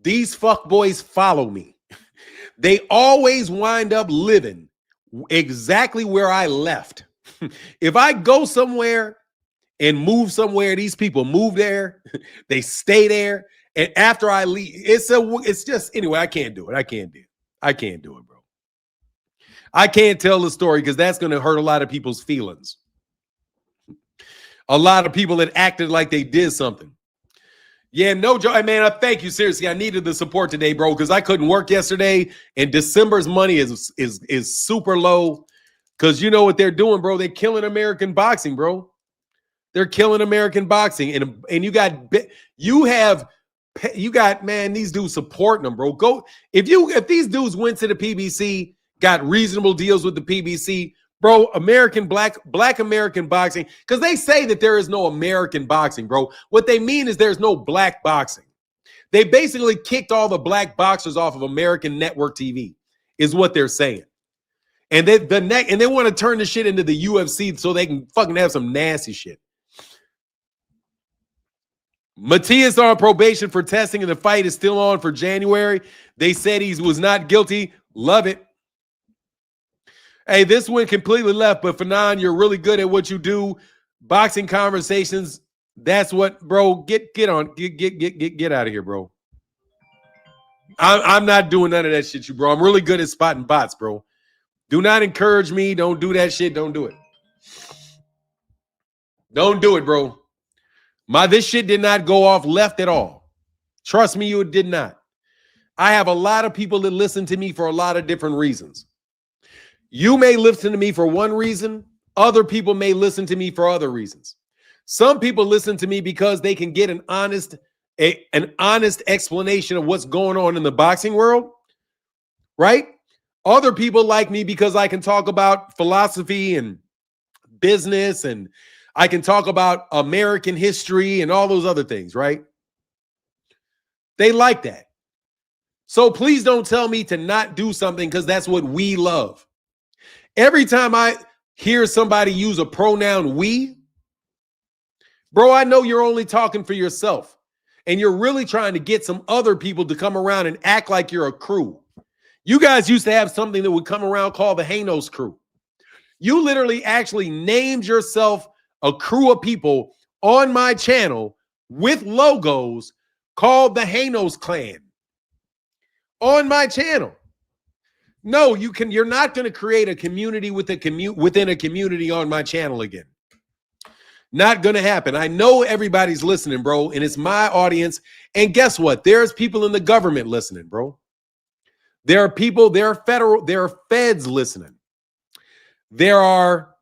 these fuckboys follow me. They always wind up living exactly where I left. If I go somewhere and move somewhere, these people move there, they stay there, and after I leave, it's just, anyway, I can't do it. I can't do it, bro. I can't tell the story because that's going to hurt a lot of people's feelings. A lot of people that acted like they did something. Yeah, no joke. Man, I thank you. Seriously, I needed the support today, bro, because I couldn't work yesterday, and December's money is super low because you know what they're doing, bro. They're killing American boxing, bro. They're killing American boxing, and you got man, these dudes supporting them, bro. Go if these dudes went to the PBC, got reasonable deals with the PBC, bro. Black American boxing, because they say that there is no American boxing, bro. What they mean is there's no black boxing. They basically kicked all the black boxers off of American network TV, is what they're saying. And they want to turn the shit into the UFC so they can fucking have some nasty shit. Matias on probation for testing, and the fight is still on for January. They said he was not guilty. Love it. Hey, this went completely left, but Fanon, you're really good at what you do. Boxing conversations. That's what, bro. Get out of here, bro. I'm not doing none of that shit, bro. I'm really good at spotting bots, bro. Do not encourage me. Don't do that shit. Don't do it. Don't do it, bro. This shit did not go off left at all. Trust me, it did not. I have a lot of people that listen to me for a lot of different reasons. You may listen to me for one reason. Other people may listen to me for other reasons. Some people listen to me because they can get an honest explanation of what's going on in the boxing world, right? Other people like me because I can talk about philosophy and business, and I can talk about American history and all those other things, right? They like that. So please don't tell me to not do something because that's what we love. Every time I hear somebody use a pronoun we, bro, I know you're only talking for yourself, and you're really trying to get some other people to come around and act like you're a crew. You guys used to have something that would come around called the Hanos crew. You literally actually named yourself a crew of people on my channel with logos called the Hanos clan on my channel. No, you're not going to create a community within a community on my channel again. Not going to happen. I know everybody's listening, bro, and it's my audience. And guess what? There's people in the government listening, bro. There are people, there are feds listening. There are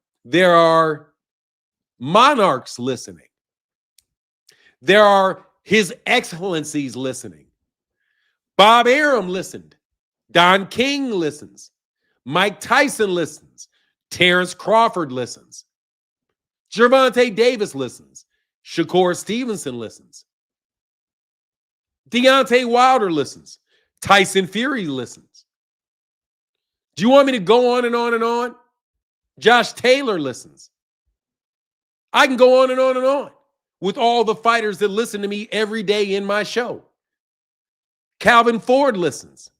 monarchs listening. There are His Excellencies listening. Bob Arum listened. Don King listens. Mike Tyson listens. Terence Crawford listens. Gervonta Davis listens. Shakur Stevenson listens. Deontay Wilder listens. Tyson Fury listens. Do you want me to go on and on and on? Josh Taylor listens. I can go on and on and on with all the fighters that listen to me every day in my show. Calvin Ford listens.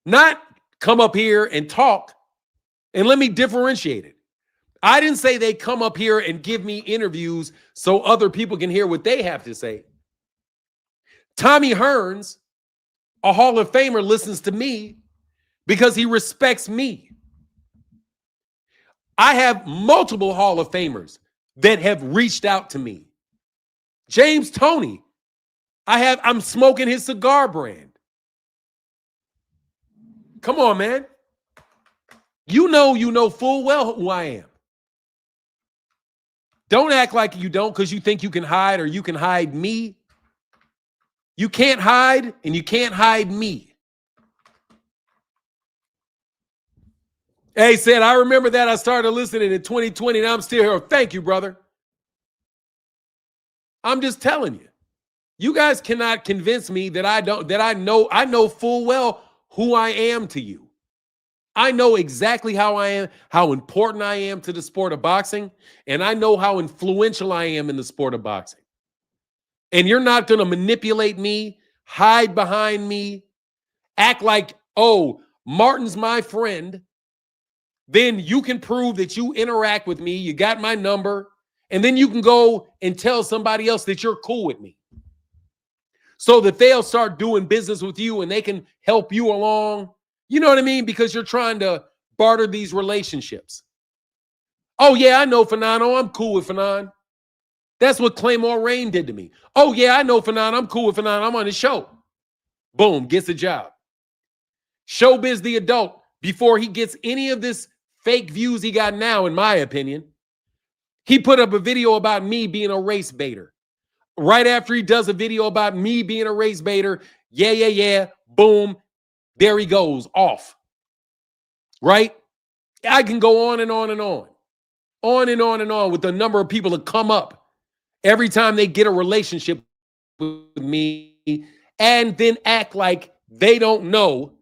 Not come up here and talk. And let me differentiate it. I didn't say they come up here and give me interviews so other people can hear what they have to say. Tommy Hearns, a Hall of Famer, listens to me because he respects me. I have multiple Hall of Famers that have reached out to me. James Toney, I'm smoking his cigar brand. Come on, man. You know full well who I am. Don't act like you don't because you think you can hide or you can hide me. You can't hide and you can't hide me. Hey, said, I remember that I started listening in 2020 and I'm still here. Thank you, brother. I'm just telling you. You guys cannot convince me that I know full well who I am to you. I know exactly how I am, how important I am to the sport of boxing, and I know how influential I am in the sport of boxing. And you're not going to manipulate me, hide behind me, act like, oh, Martin's my friend. Then you can prove that you interact with me, you got my number, and then you can go and tell somebody else that you're cool with me so that they'll start doing business with you and they can help you along. You know what I mean? Because you're trying to barter these relationships. Oh, yeah, I know Fanon. Oh, I'm cool with Fanon. That's what Claymore Rain did to me. Oh, yeah, I know Fanon. I'm cool with Fanon. I'm on his show. Boom, gets a job. Showbiz the adult, before he gets any of this fake views he got now, in my opinion, he put up a video about me being a race baiter. Right after he does a video about me being a race baiter, yeah, boom, there he goes, off. Right? I can go on and on and on. On and on and on with the number of people that come up every time they get a relationship with me and then act like they don't know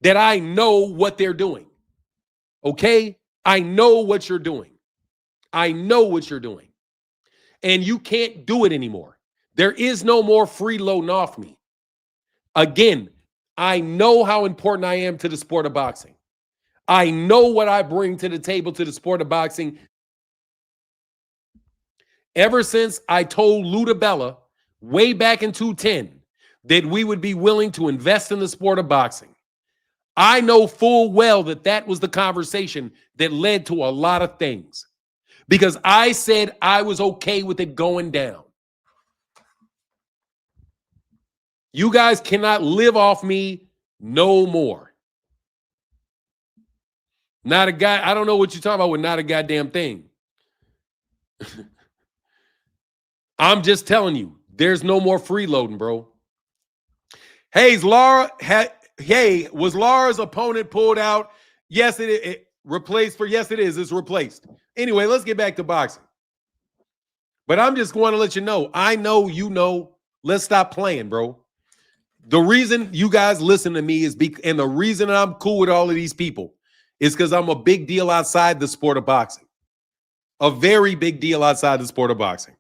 that I know what they're doing. Okay? I know what you're doing. I know what you're doing. And you can't do it anymore. There is no more freeloading off me. Again, I know how important I am to the sport of boxing. I know what I bring to the table to the sport of boxing. Ever since I told Luda Bella way back in 2010 that we would be willing to invest in the sport of boxing, I know full well that that was the conversation that led to a lot of things. Because I said I was okay with it going down. You guys cannot live off me no more. Not a guy. I don't know what you're talking about with not a goddamn thing. I'm just telling you, there's no more freeloading, bro. Hey, was Laura's opponent pulled out? Yes, it replaced for. Yes, it is. It's replaced. Anyway, let's get back to boxing. But I'm just going to let you know. I know you know. Let's stop playing, bro. The reason you guys listen to me is and the reason I'm cool with all of these people is because I'm a big deal outside the sport of boxing. A very big deal outside the sport of boxing.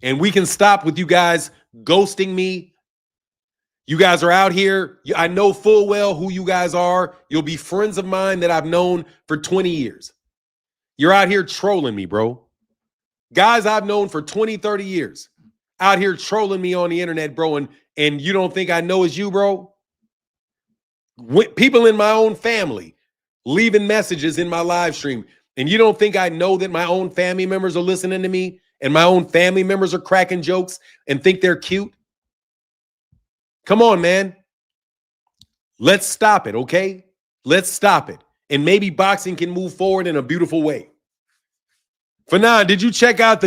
And we can stop with you guys ghosting me. You guys are out here. I know full well who you guys are. You'll be friends of mine that I've known for 20 years. You're out here trolling me, bro. Guys I've known for 20, 30 years. Out here trolling me on the internet, bro, and you don't think I know it's you, bro? People in my own family leaving messages in my live stream, and you don't think I know that my own family members are listening to me and my own family members are cracking jokes and think they're cute? Come on, man. Let's stop it, okay? Let's stop it. And maybe boxing can move forward in a beautiful way. Fanon, did you check out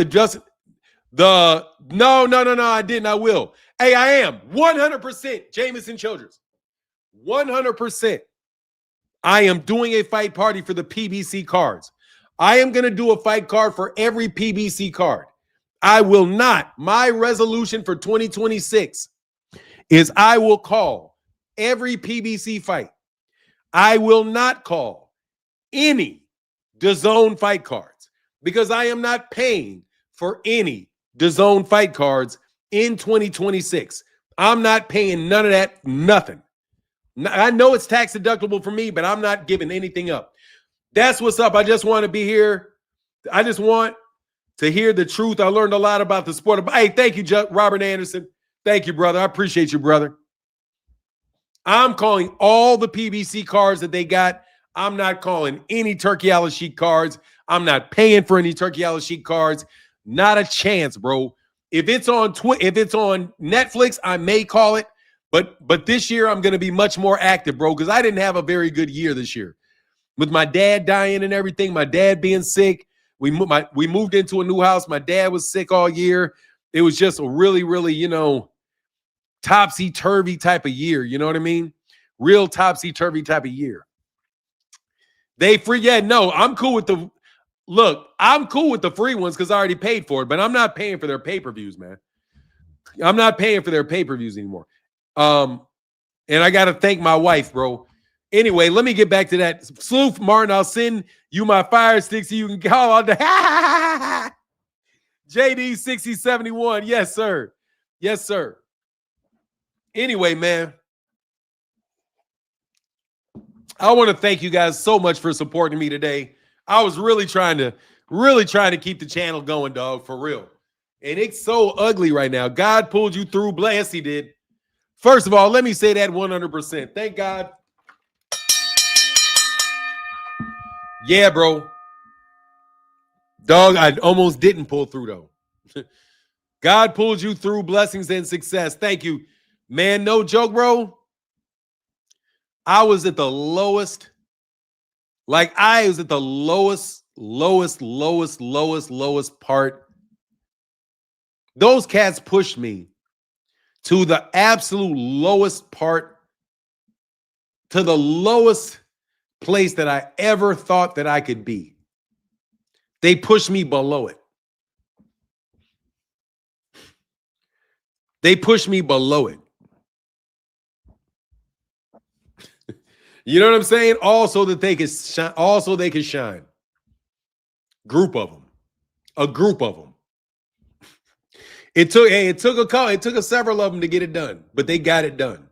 No, I didn't. I will. Hey, I am 100% Jamison Childress. 100%. I am doing a fight party for the PBC cards. I am going to do a fight card for every PBC card. I will not. My resolution for 2026 is I will call every PBC fight. I will not call any DAZN fight cards because I am not paying for any DAZN fight cards in 2026. I'm not paying none of that, nothing. I know it's tax deductible for me, but I'm not giving anything up. That's what's up. I just want to be here. I just want to hear the truth. I learned a lot about the sport. Hey, thank you, Robert Anderson. Thank you, brother. I appreciate you, brother. I'm calling all the PBC cards that they got. I'm not calling any Turkey Al-Sheikh cards. I'm not paying for any Turkey Al-Sheikh cards. Not a chance, bro. If it's on Netflix, I may call it. But this year I'm going to be much more active, bro, because I didn't have a very good year this year. With my dad dying and everything, my dad being sick, we moved into a new house. My dad was sick all year. It was just a really, really, topsy-turvy type of year. You know what I mean? Real topsy-turvy type of year. I'm cool with I'm cool with the free ones because I already paid for it, but I'm not paying for their pay-per-views, man. I'm not paying for their pay-per-views anymore. And I got to thank my wife, bro. Anyway, let me get back to that. Sleuth Martin, I'll send you my fire sticks so you can call on the JD 6071. Yes, sir. Yes, sir. Anyway, man, I want to thank you guys so much for supporting me today. I was really trying to keep the channel going, dog, for real. And it's so ugly right now. God pulled you through. Bless, he did. First of all, let me say that 100%. Thank God. Yeah, bro. Dog, I almost didn't pull through, though. God pulled you through blessings and success. Thank you. Man, no joke, bro. I was at the lowest. Like, I was at the lowest part. Those cats pushed me to the absolute lowest part, to the lowest place that I ever thought that I could be. They pushed me below it. They pushed me below it. You know what I'm saying? Also that they could shine. Group of them. A group of them. It took several of them to get it done, but they got it done.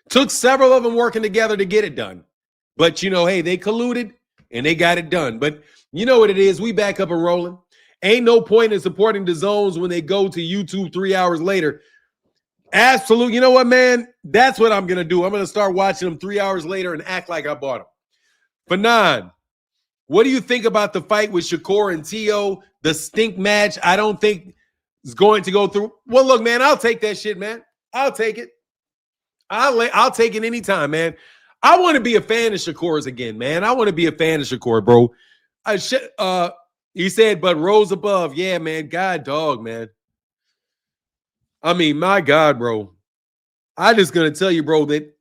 Took several of them working together to get it done. But, hey, they colluded and they got it done. But you know what it is? We back up and rolling. Ain't no point in supporting the zones when they go to YouTube 3 hours later. Absolute. You know what, man? That's what I'm going to do. I'm going to start watching them 3 hours later and act like I bought them. Fanon, what do you think about the fight with Shakur and Tio? The stink match, I don't think is going to go through. Well, look, man, I'll take that shit, man. I'll take it. I'll take it anytime, man. I want to be a fan of Shakur's again, man. I want to be a fan of Shakur, bro. He said, but rose above. Yeah, man. God dog, man. I mean, my God, bro. I just gonna tell you, bro, that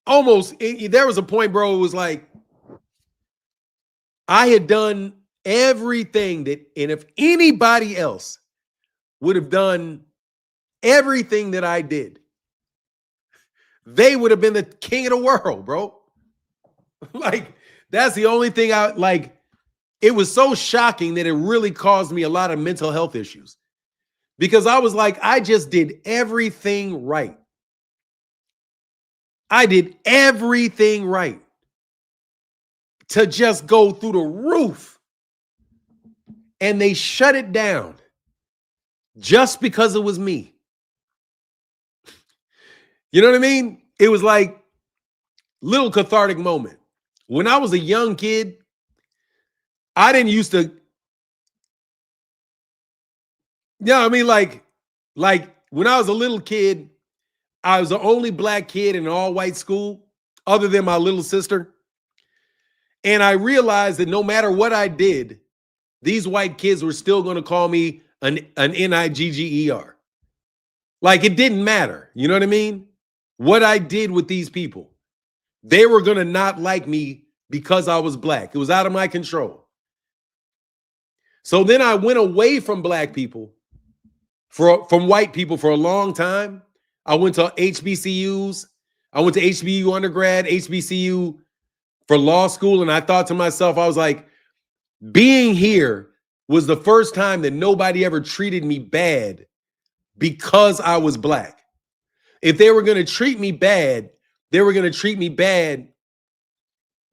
there was a point, bro, it was like I had done everything and if anybody else would have done everything that I did, they would have been the king of the world, bro. Like, that's the only thing it was so shocking that it really caused me a lot of mental health issues. Because I was like, I just did everything right. I did everything right to just go through the roof. And they shut it down just because it was me. You know what I mean? It was like little cathartic moment. When I was a young kid, I didn't used to. Yeah, I mean, like when I was a little kid, I was the only black kid in an all-white school, other than my little sister. And I realized that no matter what I did, these white kids were still going to call me an Nigger. Like, it didn't matter. You know what I mean? What I did with these people. They were going to not like me because I was black. It was out of my control. So then I went away from black people, from white people for a long time. I went to HBCUs. I went to HBU undergrad, HBCU for law school. And I thought to myself, I was like, being here was the first time that nobody ever treated me bad because I was black. If they were going to treat me bad, they were going to treat me bad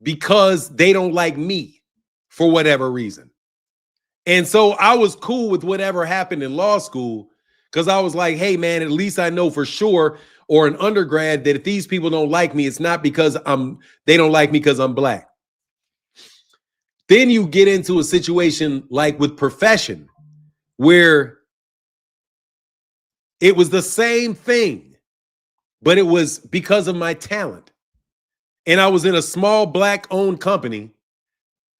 because they don't like me for whatever reason. And so I was cool with whatever happened in law school because I was like, hey, man, at least I know for sure, or an undergrad, that if these people don't like me, it's not because they don't like me because I'm black. Then you get into a situation like with profession where it was the same thing, but it was because of my talent. And I was in a small black-owned company,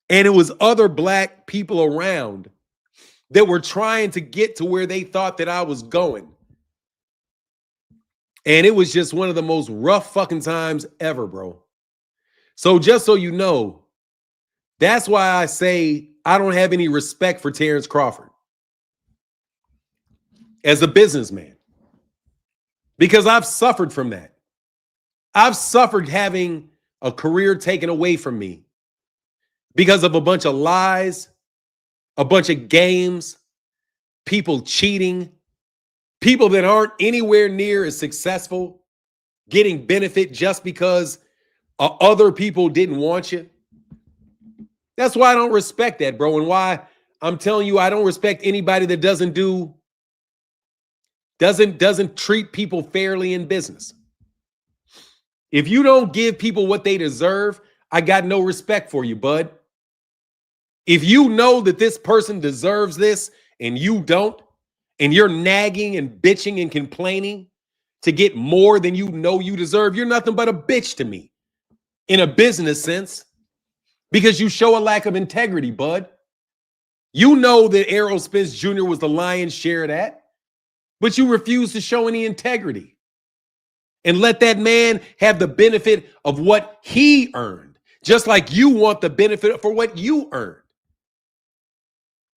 and it was other black people around that were trying to get to where they thought that I was going. And it was just one of the most rough fucking times ever, bro. So just so you know, that's why I say I don't have any respect for Terence Crawford as a businessman, because I've suffered from that. I've suffered having a career taken away from me because of a bunch of lies, a bunch of games, people cheating, people that aren't anywhere near as successful, getting benefit just because other people didn't want you. That's why I don't respect that, bro. And why I'm telling you, I don't respect anybody that doesn't treat people fairly in business. If you don't give people what they deserve, I got no respect for you, bud. If you know that this person deserves this and you don't, and you're nagging and bitching and complaining to get more than you know you deserve, you're nothing but a bitch to me in a business sense, because you show a lack of integrity, bud. You know that Errol Spence Jr. was the lion's share of that, but you refuse to show any integrity and let that man have the benefit of what he earned, just like you want the benefit for what you earned.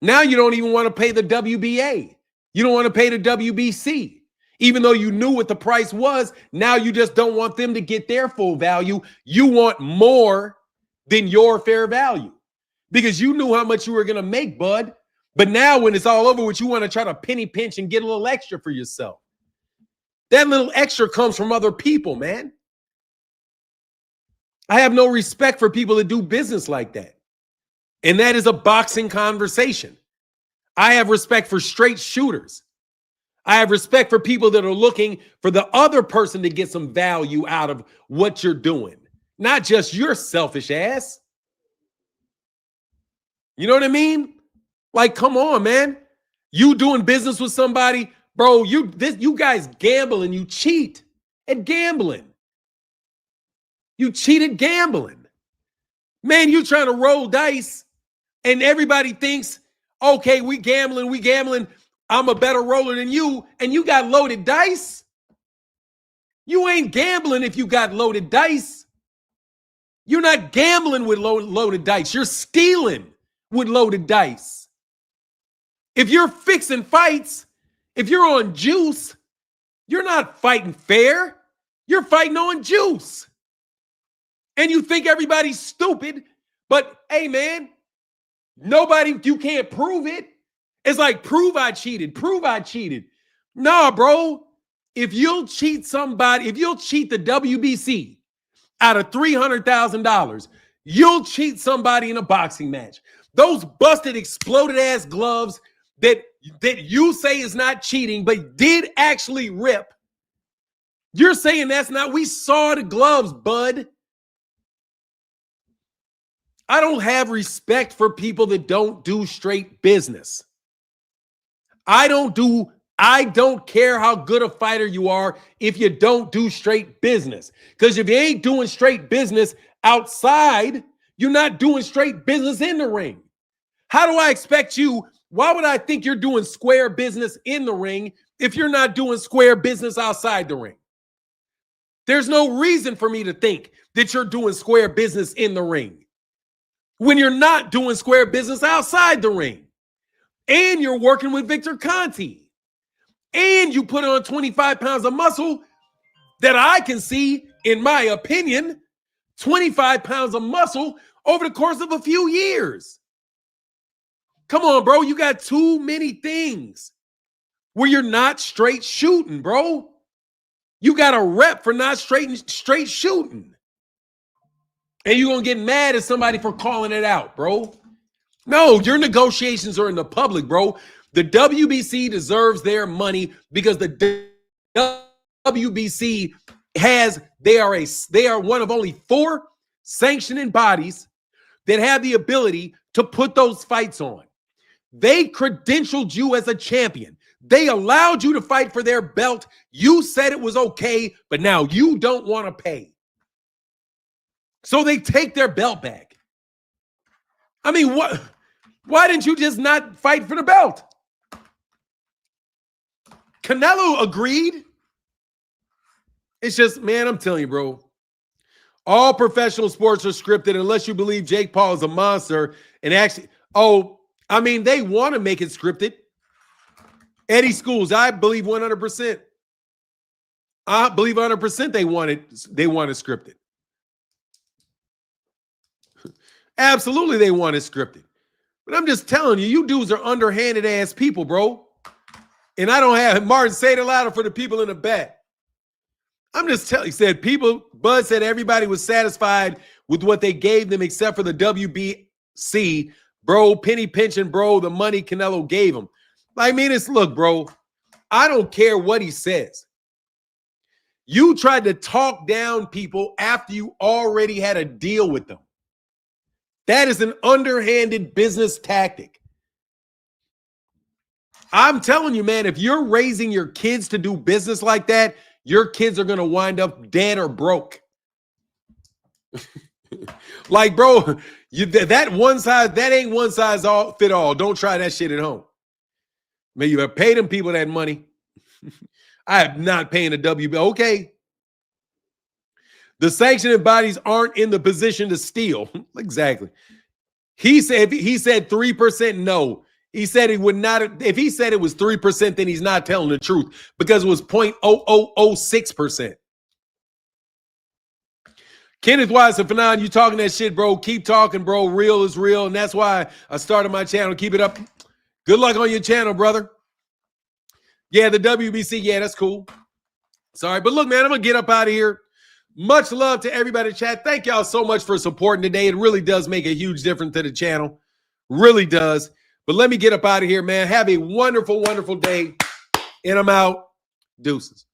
Now you don't even want to pay the WBA. You don't want to pay the WBC. Even though you knew what the price was, now you just don't want them to get their full value. You want more than your fair value because you knew how much you were going to make, bud. But now when it's all over with, you want to try to penny pinch and get a little extra for yourself. That little extra comes from other people, man. I have no respect for people that do business like that. And that is a boxing conversation. I have respect for straight shooters. I have respect for people that are looking for the other person to get some value out of what you're doing, not just your selfish ass. You know what I mean? Like, come on, man. You doing business with somebody, bro, you guys gamble and you cheat at gambling. You cheat at gambling. Man, you trying to roll dice and everybody thinks, okay, we gambling. I'm a better roller than you, and you got loaded dice. You ain't gambling if you got loaded dice. You're not gambling with loaded dice. You're stealing with loaded dice. If you're fixing fights, if you're on juice, you're not fighting fair. You're fighting on juice. And you think everybody's stupid, but hey, man, you can't prove it. It's like, prove I cheated. Nah, bro. If you'll cheat somebody, if you'll cheat the WBC out of $300,000, you'll cheat somebody in a boxing match. Those busted, exploded ass gloves that you say is not cheating, but did actually rip. You're saying that's not, we saw the gloves, bud. I don't have respect for people that don't do straight business. I don't care how good a fighter you are if you don't do straight business. Because if you ain't doing straight business outside, you're not doing straight business in the ring. How do I expect you? Why would I think you're doing square business in the ring if you're not doing square business outside the ring? There's no reason for me to think that you're doing square business in the ring when you're not doing square business outside the ring. And you're working with Victor Conte. and you put on 25 pounds of muscle that I can see, in my opinion, 25 pounds of muscle over the course of a few years. Come on, bro. You got too many things where you're not straight shooting, bro. You got a rep for not straight shooting. And you're going to get mad at somebody for calling it out, bro. No, your negotiations are in the public, bro. The WBC deserves their money because the WBC they are one of only 4 sanctioning bodies that have the ability to put those fights on. They credentialed you as a champion. They allowed you to fight for their belt. You said it was okay, but now you don't want to pay. So they take their belt back. I mean, what? Why didn't you just not fight for the belt? Canelo agreed. It's just, man, I'm telling you, bro. All professional sports are scripted unless you believe Jake Paul is a monster. And actually, they want to make it scripted. Eddie Schools, I believe 100%. I believe 100% they want it scripted. Absolutely, they want it scripted. But I'm just telling you, you dudes are underhanded ass people, bro. And I don't have Martin, say it louder for the people in the back. I'm just telling you, Bud said everybody was satisfied with what they gave them except for the WBC, bro, penny pinching, bro, the money Canelo gave him. I mean, look, bro, I don't care what he says. You tried to talk down people after you already had a deal with them. That is an underhanded business tactic. I'm telling you, man, if you're raising your kids to do business like that, your kids are going to wind up dead or broke. Like, bro, that ain't one size fit all. Don't try that shit at home. Man, you have paid them people that money. I am not paying a WB. Okay. The sanctioning bodies aren't in the position to steal. Exactly. He said 3% no. He said he would not. If he said it was 3%, then he's not telling the truth because it was 0.0006%. Kenneth Wise and Fanon, you talking that shit, bro. Keep talking, bro. Real is real. And that's why I started my channel. Keep it up. Good luck on your channel, brother. Yeah, the WBC. Yeah, that's cool. Sorry. But look, man, I'm going to get up out of here. Much love to everybody in chat. Thank y'all so much for supporting today. It really does make a huge difference to the channel. Really does. But let me get up out of here, man. Have a wonderful, wonderful day. And I'm out. Deuces.